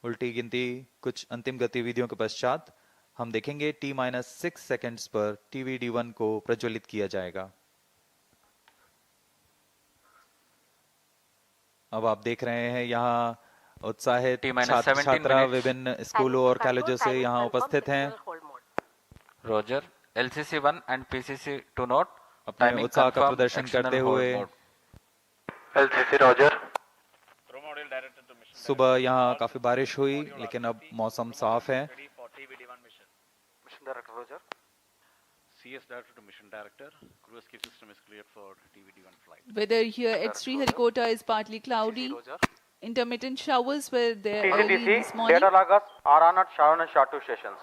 उल्टी गिनती कुछ अंतिम गतिविधियों के पश्चात हम देखेंगे T-6 सेकंड्स पर TVD1 को प्रज्वलित किया जाएगा। अब आप देख रहे हैं यहाँ उत्साहित छात्र छात्रा विभिन्न स्कूलों और कॉलेजों से यहाँ उपस्थित हैं। Roger, LCC1 and PCC2 note अपने उत्साह का प्रदर्शन करते हुए LCC रोजर। सुबह यहाँ काफी बारिश हुई, लेकिन अब मौसम साफ है। Mission director Roger. CS Director to Mission Director, crew escape system is cleared for TVD1 flight. Weather here at Sriharikota is partly cloudy. Intermittent showers were there early this morning. Data loggers are on at Sharon and Shatu stations.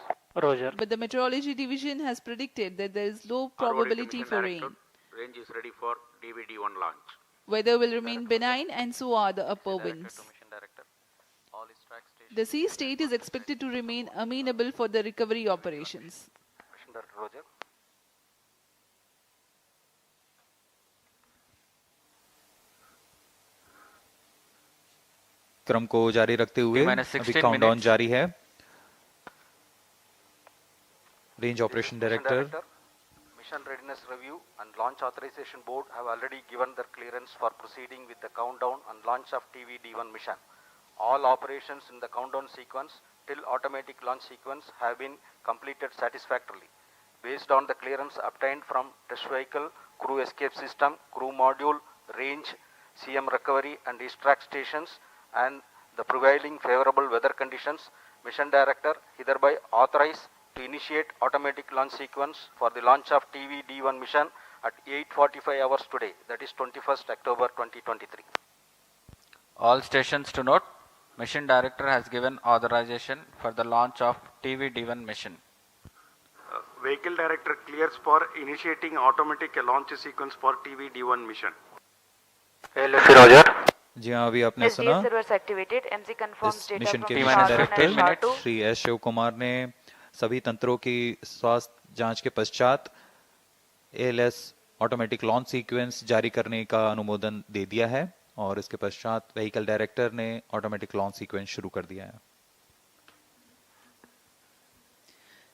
Roger. But the meteorology division has predicted that there is low probability for rain. Range is ready for TVD1 launch. Weather will remain benign and so are the upper winds. The sea state is expected to remain amenable for the recovery operations. Mission Director Roger. क्रम को जारी रखते हुए अभी countdown जारी है। Range operation director Mission Readiness Review and Launch Authorization Board have already given their clearance for proceeding with the countdown and launch of TV-D1 mission. All operations in the countdown sequence till automatic launch sequence have been completed satisfactorily. Based on the clearance obtained from test vehicle, crew escape system, crew module, range, CM recovery and extract stations and the prevailing favorable weather conditions, Mission Director hereby authorize to initiate automatic launch sequence for the launch of TV-D1 mission at 8:45 hours today, that is 21st October 2023. All stations to note, Mission Director has given authorization for the launch of TV-D1 mission. Vehicle Director clears for initiating automatic launch sequence for TV-D1 mission. LSC Roger. जी हाँ, अभी आपने सुना servers activated. MC confirms इस data mission from के T mission minus director 15 minutes. Shri S Siva Kumar ने सभी तंत्रों की स्वास्थ्य जांच के पश्चात एएलएस ऑटोमेटिक लॉन्च सीक्वेंस जारी करने का अनुमोदन दे दिया है और इसके पश्चात व्हीकल डायरेक्टर ने ऑटोमेटिक लॉन्च सीक्वेंस शुरू कर दिया है.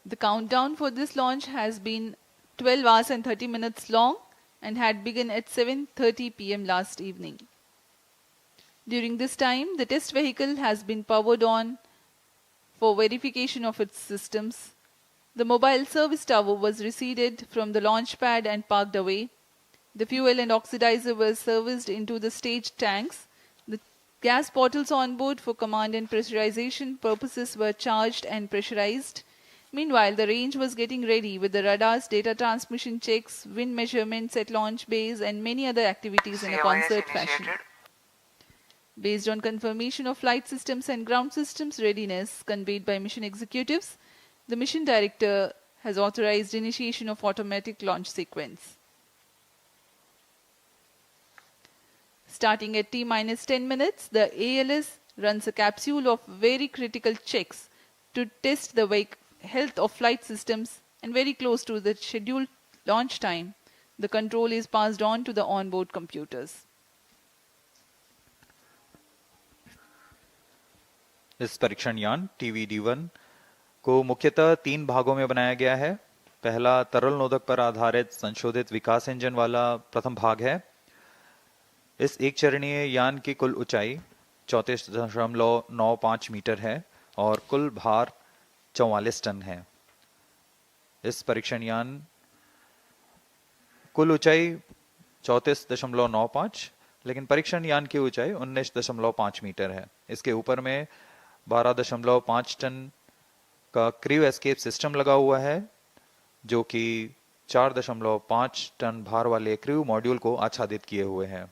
The countdown for this launch has been 12 hours and 30 minutes long and had begun at 7:30 p.m. last evening. During this time, the test vehicle has been powered on for verification of its systems. The mobile service tower was reseated from the launch pad and parked away. The fuel and oxidizer were serviced into the stage tanks. The gas bottles on board for command and pressurization purposes were charged and pressurized. Meanwhile, the range was getting ready with the radars, data transmission checks, wind measurements at launch bays and many other activities in a concert fashion. Based on confirmation of flight systems and ground systems readiness conveyed by mission executives, the mission director has authorized initiation of automatic launch sequence. Starting at T-10 minutes, the ALS runs a capsule of very critical checks to test the health of flight systems, and very close to the scheduled launch time, the control is passed on to the onboard computers. इस परीक्षण यान TV-D1 को मुख्यतः 3 भागों में बनाया गया है. पहला तरल नोदक पर आधारित संशोधित विकास इंजन वाला प्रथम भाग है. इस एक चरणीय यान की कुल ऊंचाई 34.95 मीटर है और कुल भार 44 टन है. इस परीक्षण यान कुल ऊंचाई 34.95, लेकिन परीक्षण यान की ऊंचाई 19.5 मीटर है. इसके ऊपर में 12.5 टन का क्रू एस्केप सिस्टम लगा हुआ है, जो कि 4.5 टन भार वाले क्रू मॉड्यूल को आच्छादित किए हुए हैं.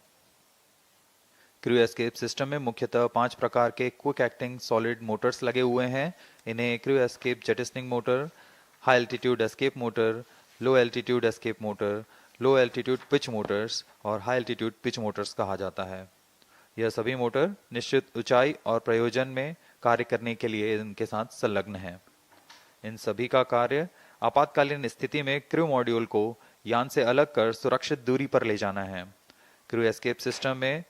क्रू एस्केप सिस्टम में मुख्यतः 5 प्रकार के क्विक एक्टिंग सॉलिड मोटर्स लगे हुए हैं. इन्हें crew escape jettisoning motor, high altitude escape motor, low altitude escape motor, low altitude pitch motors और हाई एल्टीट्यूड पिच मोटर्स कहा जाता है. यह सभी मोटर निश्चित ऊंचाई और प्रयोजन में कार्य करने के लिए इनके साथ संलग्न हैं. इन सभी का कार्य आपातकालीन स्थिति में क्रू मॉड्यूल को यान से अलग कर सुरक्षित दूरी पर ले जाना है. क्रू एस्केप सिस्टम में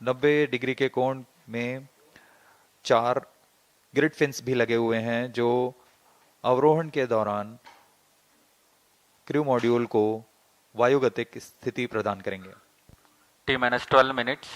90 डिग्री के कोण में 4 ग्रिड फिन्स भी लगे हुए हैं, जो अवरोहण के दौरान क्रू मॉड्यूल को वायुगतिक स्थिति प्रदान करेंगे. T-12 minutes.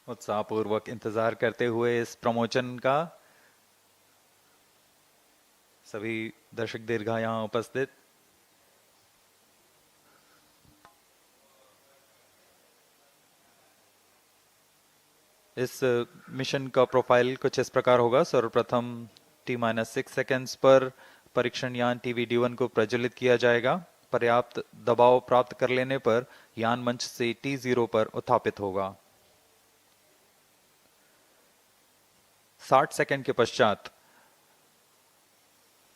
उत्साहपूर्वक इंतजार करते हुए इस प्रमोशन का सभी दर्शक दीर्घा यहां उपस्थित. इस मिशन का प्रोफाइल कुछ इस प्रकार होगा. सर्वप्रथम T-6 सेकेंड्स पर परीक्षण यान TV-D1 को प्रज्वलित किया जाएगा. पर्याप्त दबाव प्राप्त कर लेने पर यान मंच से T0 पर उत्थापित होगा. 60 सेकंड के पश्चात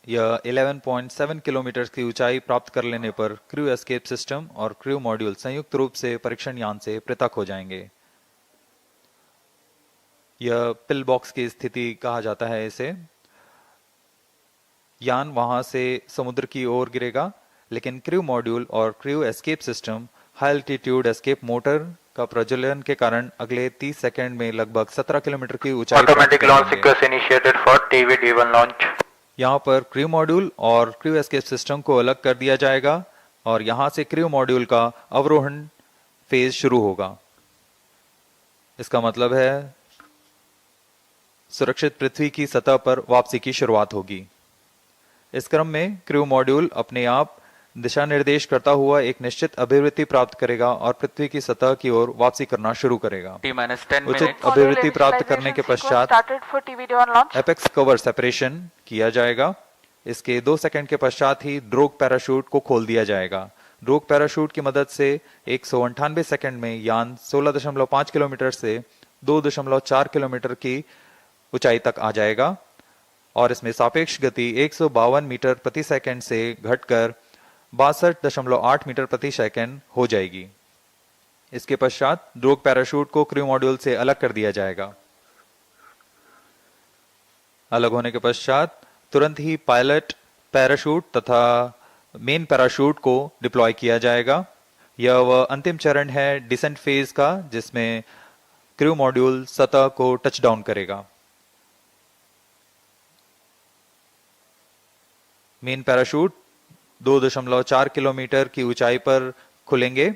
यह 11.7 किलोमीटर की ऊंचाई प्राप्त कर लेने पर क्रू एस्केप सिस्टम और क्रू मॉड्यूल संयुक्त रूप से परीक्षण यान से पृथक हो जाएंगे। यह पिल बॉक्स की स्थिति कहा जाता है इसे। यान वहां से समुद्र की ओर गिरेगा, लेकिन क्रू मॉड्यूल और crew escape system high altitude escape motor का प्रज्वलन के कारण अगले 30 सेकंड में लगभग 17 किलोमीटर की ऊंचाई Automatic launch sequence initiated for TV-D1 launch. यहाँ पर क्रू मॉड्यूल और क्रू एस्केप सिस्टम को अलग कर दिया जाएगा और यहाँ से क्रू मॉड्यूल का अवरोहण फेज शुरू होगा। इसका मतलब है सुरक्षित पृथ्वी की सतह पर वापसी की शुरुआत होगी। इस क्रम में क्रू मॉड्यूल अपने आप दिशा निर्देश करता हुआ एक निश्चित अभिवृत्ति प्राप्त करेगा और पृथ्वी की सतह की ओर वापसी करना शुरू करेगा। उचित अभिवृत्ति प्राप्त करने के पश्चात एपेक्स कवर सेपरेशन किया जाएगा। इसके 2 सेकंड के पश्चात ही ड्रोग पैराशूट को खोल दिया जाएगा। ड्रोग पैराशूट की मदद से 198 सेकंड में यान 16.5 किलोमीटर से 2.4 किलोमीटर की ऊंचाई तक आ जाएगा और इसमें सापेक्ष गति 152 मीटर प्रति सेकंड से घटकर 62.8 मीटर प्रति सेकंड हो जाएगी। इसके पश्चात ड्रोग पैराशूट को क्रू मॉड्यूल से अलग कर दिया जाएगा। अलग होने के पश्चात तुरंत ही पायलट पैराशूट तथा मेन पैराशूट को डिप्लॉय किया जाएगा। यह वह अंतिम चरण है डिसेंट फेज का, जिसमें क्रू मॉड्यूल सतह को टच डाउन करेगा। मेन पैराशूट 2.4 किलोमीटर की ऊंचाई पर खुलेंगे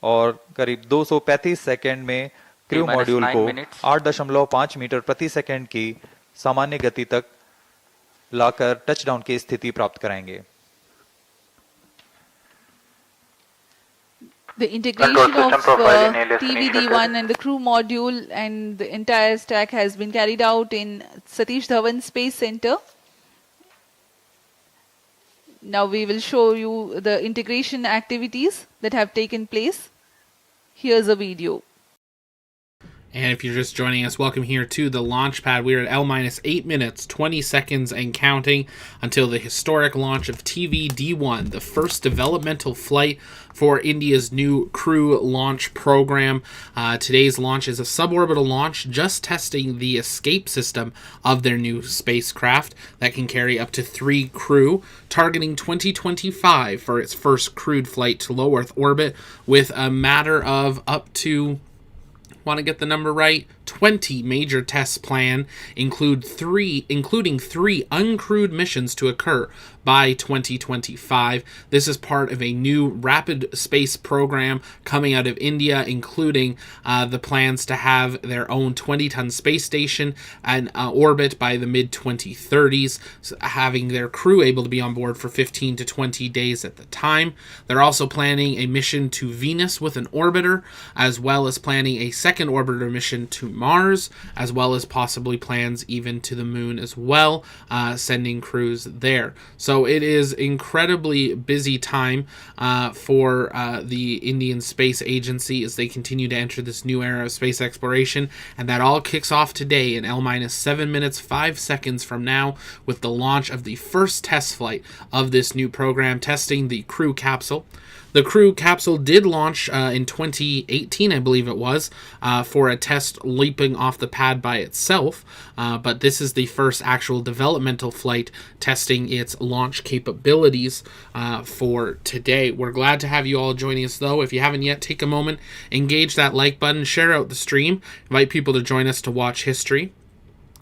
और करीब 235 सेकंड में क्रू मॉड्यूल को 8.5 मीटर प्रति सेकंड की सामान्य गति तक लाकर टचडाउन की स्थिति प्राप्त कराएंगे। The integration of TV-D1 and the crew module and the entire stack has been carried out in Satish Dhawan Space Center. Now we will show you the integration activities that have taken place. Here's a video. And if you're just joining us, welcome here to the launch pad. We are at L-8 minutes, 20 seconds and counting until the historic launch of TV-D1, the first developmental flight for India's new crew launch program. Today's launch is a suborbital launch, just testing the escape system of their new spacecraft that can carry up to 3 crew, targeting 2025 for its first crewed flight to low Earth orbit with a matter of up to, want to get the number right, 20 major tests planned, including 3 uncrewed missions to occur by 2025. This is part of a new rapid space program coming out of India, including the plans to have their own 20-ton space station and orbit by the mid-2030s, having their crew able to be on board for 15 to 20 days at the time. They're also planning a mission to Venus with an orbiter, as well as planning a second orbiter mission to Mars, as well as possibly plans even to the moon as well, sending crews there. So it is incredibly busy time for the Indian Space Agency as they continue to enter this new era of space exploration, and that all kicks off today in L-7 minutes 5 seconds from now with the launch of the first test flight of this new program, testing the crew capsule. The crew capsule did launch in 2018, I believe it was, for a test leaping off the pad by itself, but this is the first actual developmental flight testing its launch capabilities for today. We're glad to have you all joining us, though. If you haven't yet, take a moment, engage that like button, share out the stream, invite people to join us to watch history.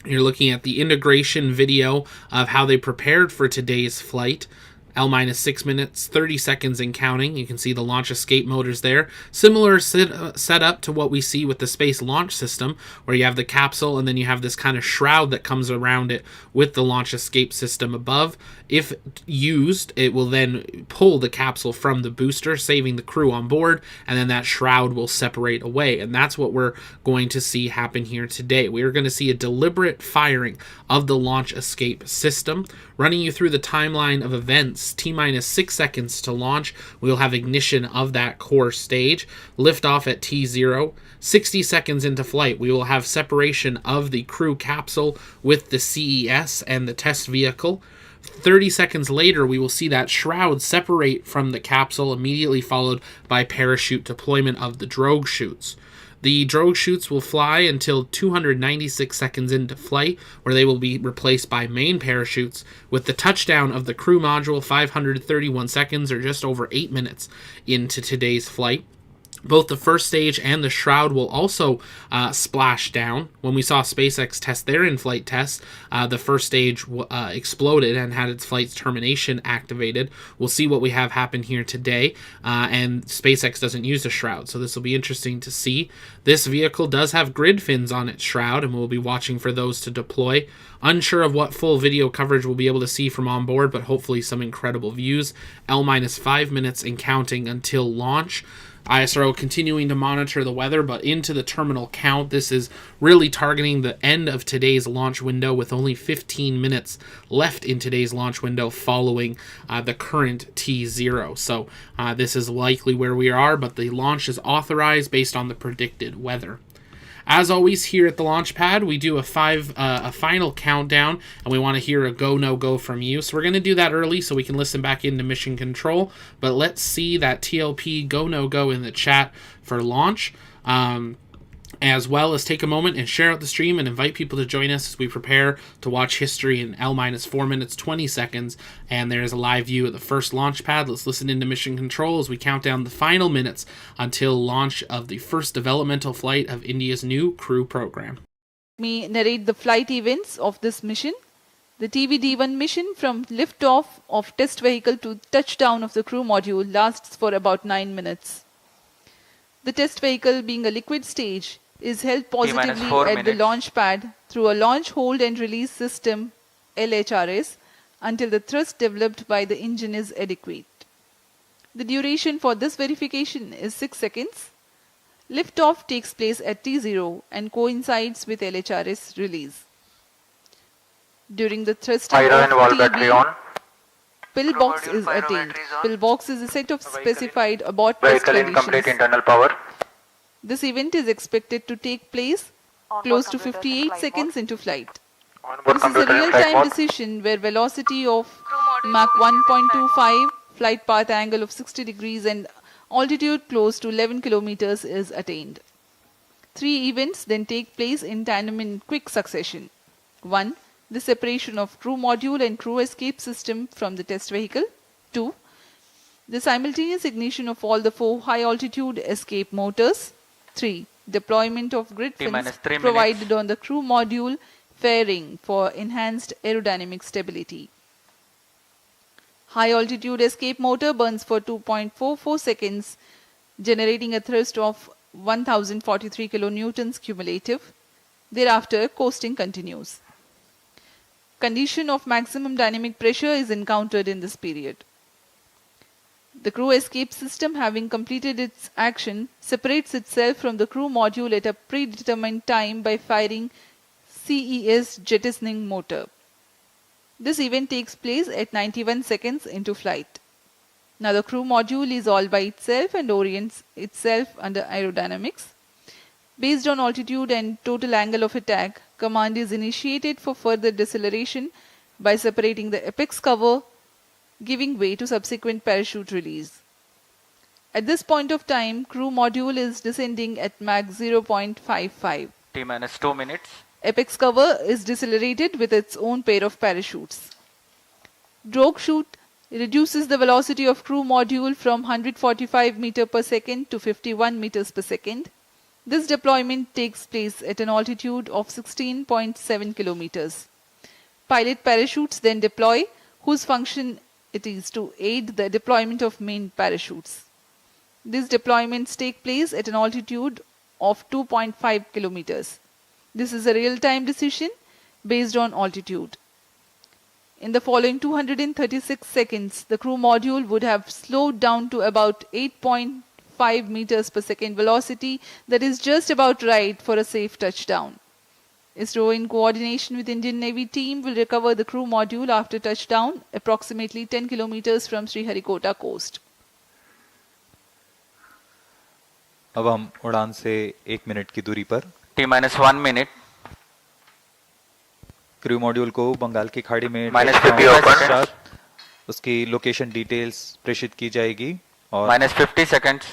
You're looking at the integration video of how they prepared for today's flight. L-6 minutes, 30 seconds and counting. You can see the launch escape motors there. Similar setup to what we see with the Space Launch System, where you have the capsule and then you have this kind of shroud that comes around it with the launch escape system above. If used, it will then pull the capsule from the booster, saving the crew on board, and then that shroud will separate away. And that's what we're going to see happen here today. We are going to see a deliberate firing of the launch escape system. Running you through the timeline of events, T-minus 6 seconds to launch. We'll have ignition of that core stage. Liftoff at T0. 60 seconds into flight, we will have separation of the crew capsule with the CES and the test vehicle. 30 seconds later, we will see that shroud separate from the capsule, immediately followed by parachute deployment of the drogue chutes. The drogue chutes will fly until 296 seconds into flight, where they will be replaced by main parachutes, with the touchdown of the crew module 531 seconds, or just over 8 minutes into today's flight. Both the first stage and the shroud will also splash down. When we saw SpaceX test their in-flight test, the first stage exploded and had its flight's termination activated. We'll see what we have happen here today, and SpaceX doesn't use a shroud, so this will be interesting to see. This vehicle does have grid fins on its shroud, and we'll be watching for those to deploy. Unsure of what full video coverage we'll be able to see from on board, but hopefully some incredible views. L-5 minutes and counting until launch. ISRO continuing to monitor the weather, but into the terminal count. This is really targeting the end of today's launch window, with only 15 minutes left in today's launch window following the current T0. So this is likely where we are, but the launch is authorized based on the predicted weather. As always, here at the launch pad, we do a final countdown, and we want to hear a go, no go from you. So we're going to do that early so we can listen back into mission control. But let's see that TLP go, no go in the chat for launch. As well as take a moment and share out the stream and invite people to join us as we prepare to watch history in L-4 minutes 20 seconds. And there is a live view of the first launch pad. Let's listen into mission control as we count down the final minutes until launch of the first developmental flight of India's new crew program. Let me narrate the flight events of this mission. The TVD-1 mission from liftoff of test vehicle to touchdown of the crew module lasts for about 9 minutes. The test vehicle, being a liquid stage, is held positively at the launch pad through a launch hold and release system LHRS until the thrust developed by the engine is adequate. The duration for this verification is 6 seconds. Liftoff takes place at T0 and coincides with LHRS release. During the thrusting of TB, pillbox is attained. Pillbox is a set of specified abort test conditions. Internal power. This event is expected to take place close to 58 seconds into flight. This is a real-time decision where velocity of Mach 1.25, flight path angle of 60 degrees and altitude close to 11 kilometers is attained. 3 events then take place in tandem in quick succession. 1. The separation of crew module and crew escape system from the test vehicle. 2. The simultaneous ignition of all the 4 high-altitude escape motors. 3. Deployment of grid fins provided on the crew module fairing for enhanced aerodynamic stability. High-altitude escape motor burns for 2.44 seconds, generating a thrust of 1043 kilonewtons cumulative. Thereafter, coasting continues. Condition of maximum dynamic pressure is encountered in this period. The crew escape system, having completed its action, separates itself from the crew module at a predetermined time by firing CES jettisoning motor. This event takes place at 91 seconds into flight. Now the crew module is all by itself and orients itself under aerodynamics. Based on altitude and total angle of attack, command is initiated for further deceleration by separating the apex cover, giving way to subsequent parachute release. At this point of time, crew module is descending at Mach 0.55. T-2 minutes. Apex cover is decelerated with its own pair of parachutes. Drogue chute reduces the velocity of crew module from 145 meters per second to 51 meters per second. This deployment takes place at an altitude of 16.7 kilometers. Pilot parachutes then deploy, whose function it is to aid the deployment of main parachutes. These deployments take place at an altitude of 2.5 kilometers. This is a real-time decision based on altitude. In the following 236 seconds, the crew module would have slowed down to about 8.5 meters per second velocity, that is just about right for a safe touchdown. ISRO, in coordination with Indian Navy team, will recover the crew module after touchdown approximately 10 kilometers from Sriharikota coast. अब हम उड़ान से 1 minute की दूरी पर T-1 minute. Crew module को बंगाल की खाड़ी में -50 open. उसकी लोकेशन डिटेल्स प्रेषित की जाएगी और -50 seconds.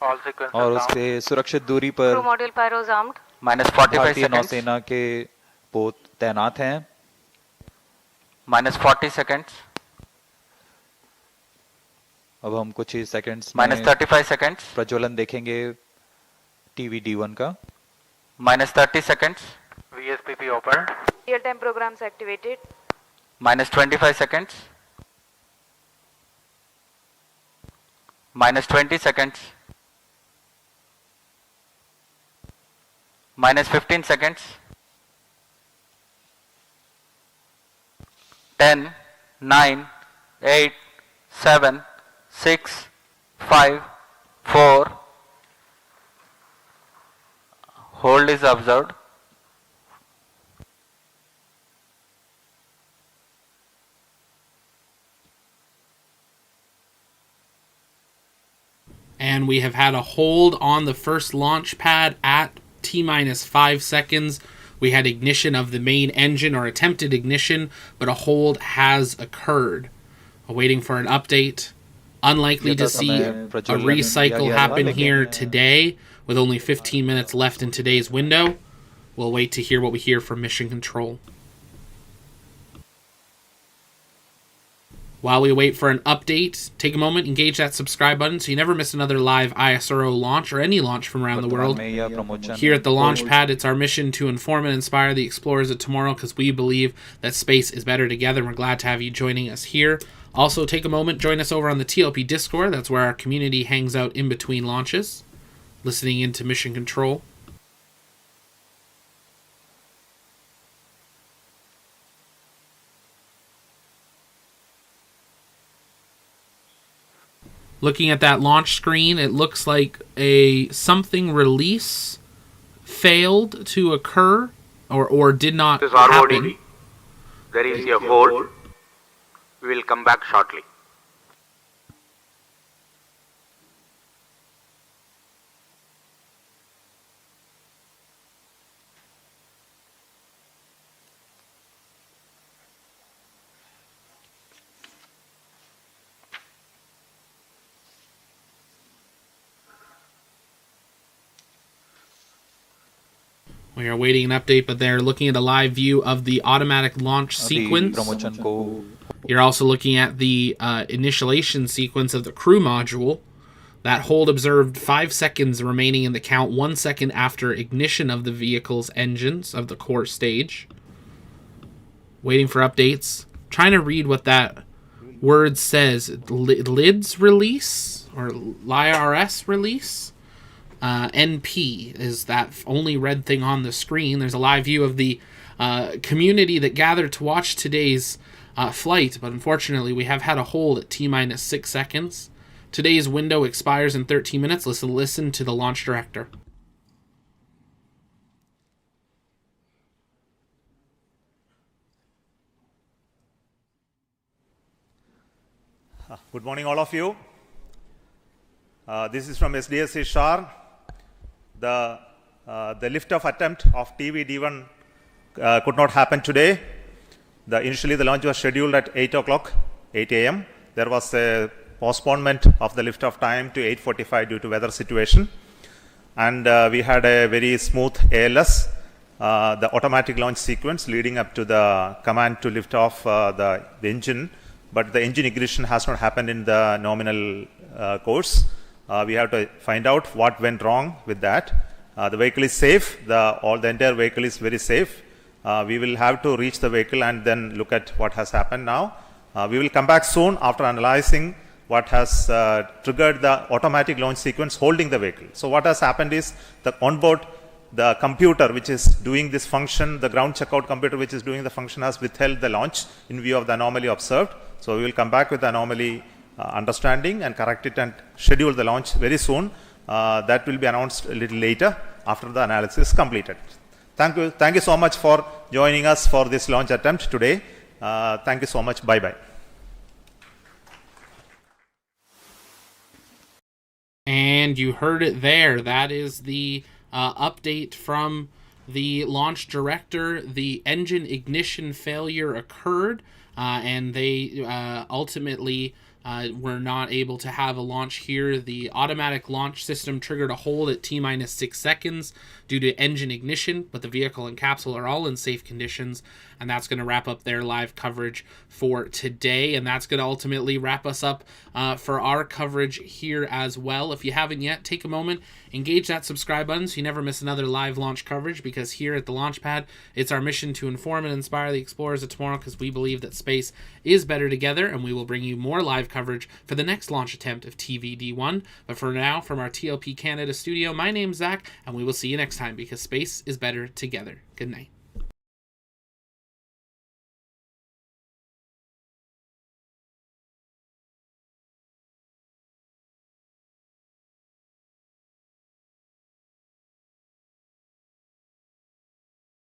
All sequences और down. उससे सुरक्षित दूरी पर Crew module pyros armed. -45 भारतीय seconds. नौसेना के पोत तैनात हैं. -40 seconds. अब हम कुछ ही सेकंड्स में -35 seconds. प्रज्वलन देखेंगे टीवी D1 का. -30 seconds. VSPP open. Real-time programs activated. -25 seconds. -20 seconds. -15 seconds. 10, 9, 8, 7, 6, 5, 4. Hold is observed. And we have had a hold on the first launch pad at T-5 seconds. We had ignition of the main engine, or attempted ignition, but a hold has occurred. Waiting for an update. Unlikely to see a recycle happen here today, with only 15 minutes left in today's window. We'll wait to hear what we hear from Mission Control. While we wait for an update, take a moment, engage that subscribe button so you never miss another live ISRO launch or any launch from around the world. Here at the launch pad, it's our mission to inform and inspire the explorers of tomorrow, because we believe that space is better together, and we're glad to have you joining us here. Also, take a moment, join us over on the TLP Discord. That's where our community hangs out in between launches, listening into Mission Control. Looking at that launch screen, it looks like a something release failed to occur or did not This is RODD. happen. There is a hold. We will come back shortly. We are waiting an update, but they're looking at a live view of the automatic launch sequence. You're also looking at the initialization sequence of the crew module. That hold observed 5 seconds remaining in the count, 1 second after ignition of the vehicle's engines of the core stage. Waiting for updates. Trying to read what that word says. LIDS release? Or LIRS release? NP is that only red thing on the screen. There's a live view of the community that gathered to watch today's flight, but unfortunately we have had a hold at T-6 seconds. Today's window expires in 13 minutes. Let's listen to the launch director. Good morning, all of you. This is from SDSC SHAR. The liftoff attempt of TV-D1 could not happen today. Initially, the launch was scheduled at 8 a.m. There was a postponement of the liftoff time to 8:45 due to weather situation. And we had a very smooth ALS, the automatic launch sequence leading up to the command to lift off the engine. But the engine ignition has not happened in the nominal course. We have to find out what went wrong with that. The vehicle is safe. The entire vehicle is very safe. We will have to reach the vehicle and then look at what has happened now. We will come back soon after analyzing what has triggered the automatic launch sequence holding the vehicle. So what has happened is the onboard, the computer which is doing this function, the ground checkout computer which is doing the function has withheld the launch in view of the anomaly observed. So we will come back with the anomaly understanding and correct it and schedule the launch very soon. That will be announced a little later after the analysis is completed. Thank you so much for joining us for this launch attempt today. Thank you so much. Bye-bye. And you heard it there. That is the update from the launch director, the engine ignition failure occurred, and they ultimately were not able to have a launch here. The automatic launch system triggered a hold at T-minus 6 seconds due to engine ignition, but the vehicle and capsule are all in safe conditions, and that's going to wrap up their live coverage for today, and that's going to ultimately wrap us up for our coverage here as well. If you haven't yet, take a moment, engage that subscribe button so you never miss another live launch coverage, because here at the Launchpad, it's our mission to inform and inspire the explorers of tomorrow, because we believe that space is better together, and we will bring you more live coverage for the next launch attempt of TVD1. But for now, from our TLP Canada studio, my name's Zach, and we will see you next time, because space is better together. Good night.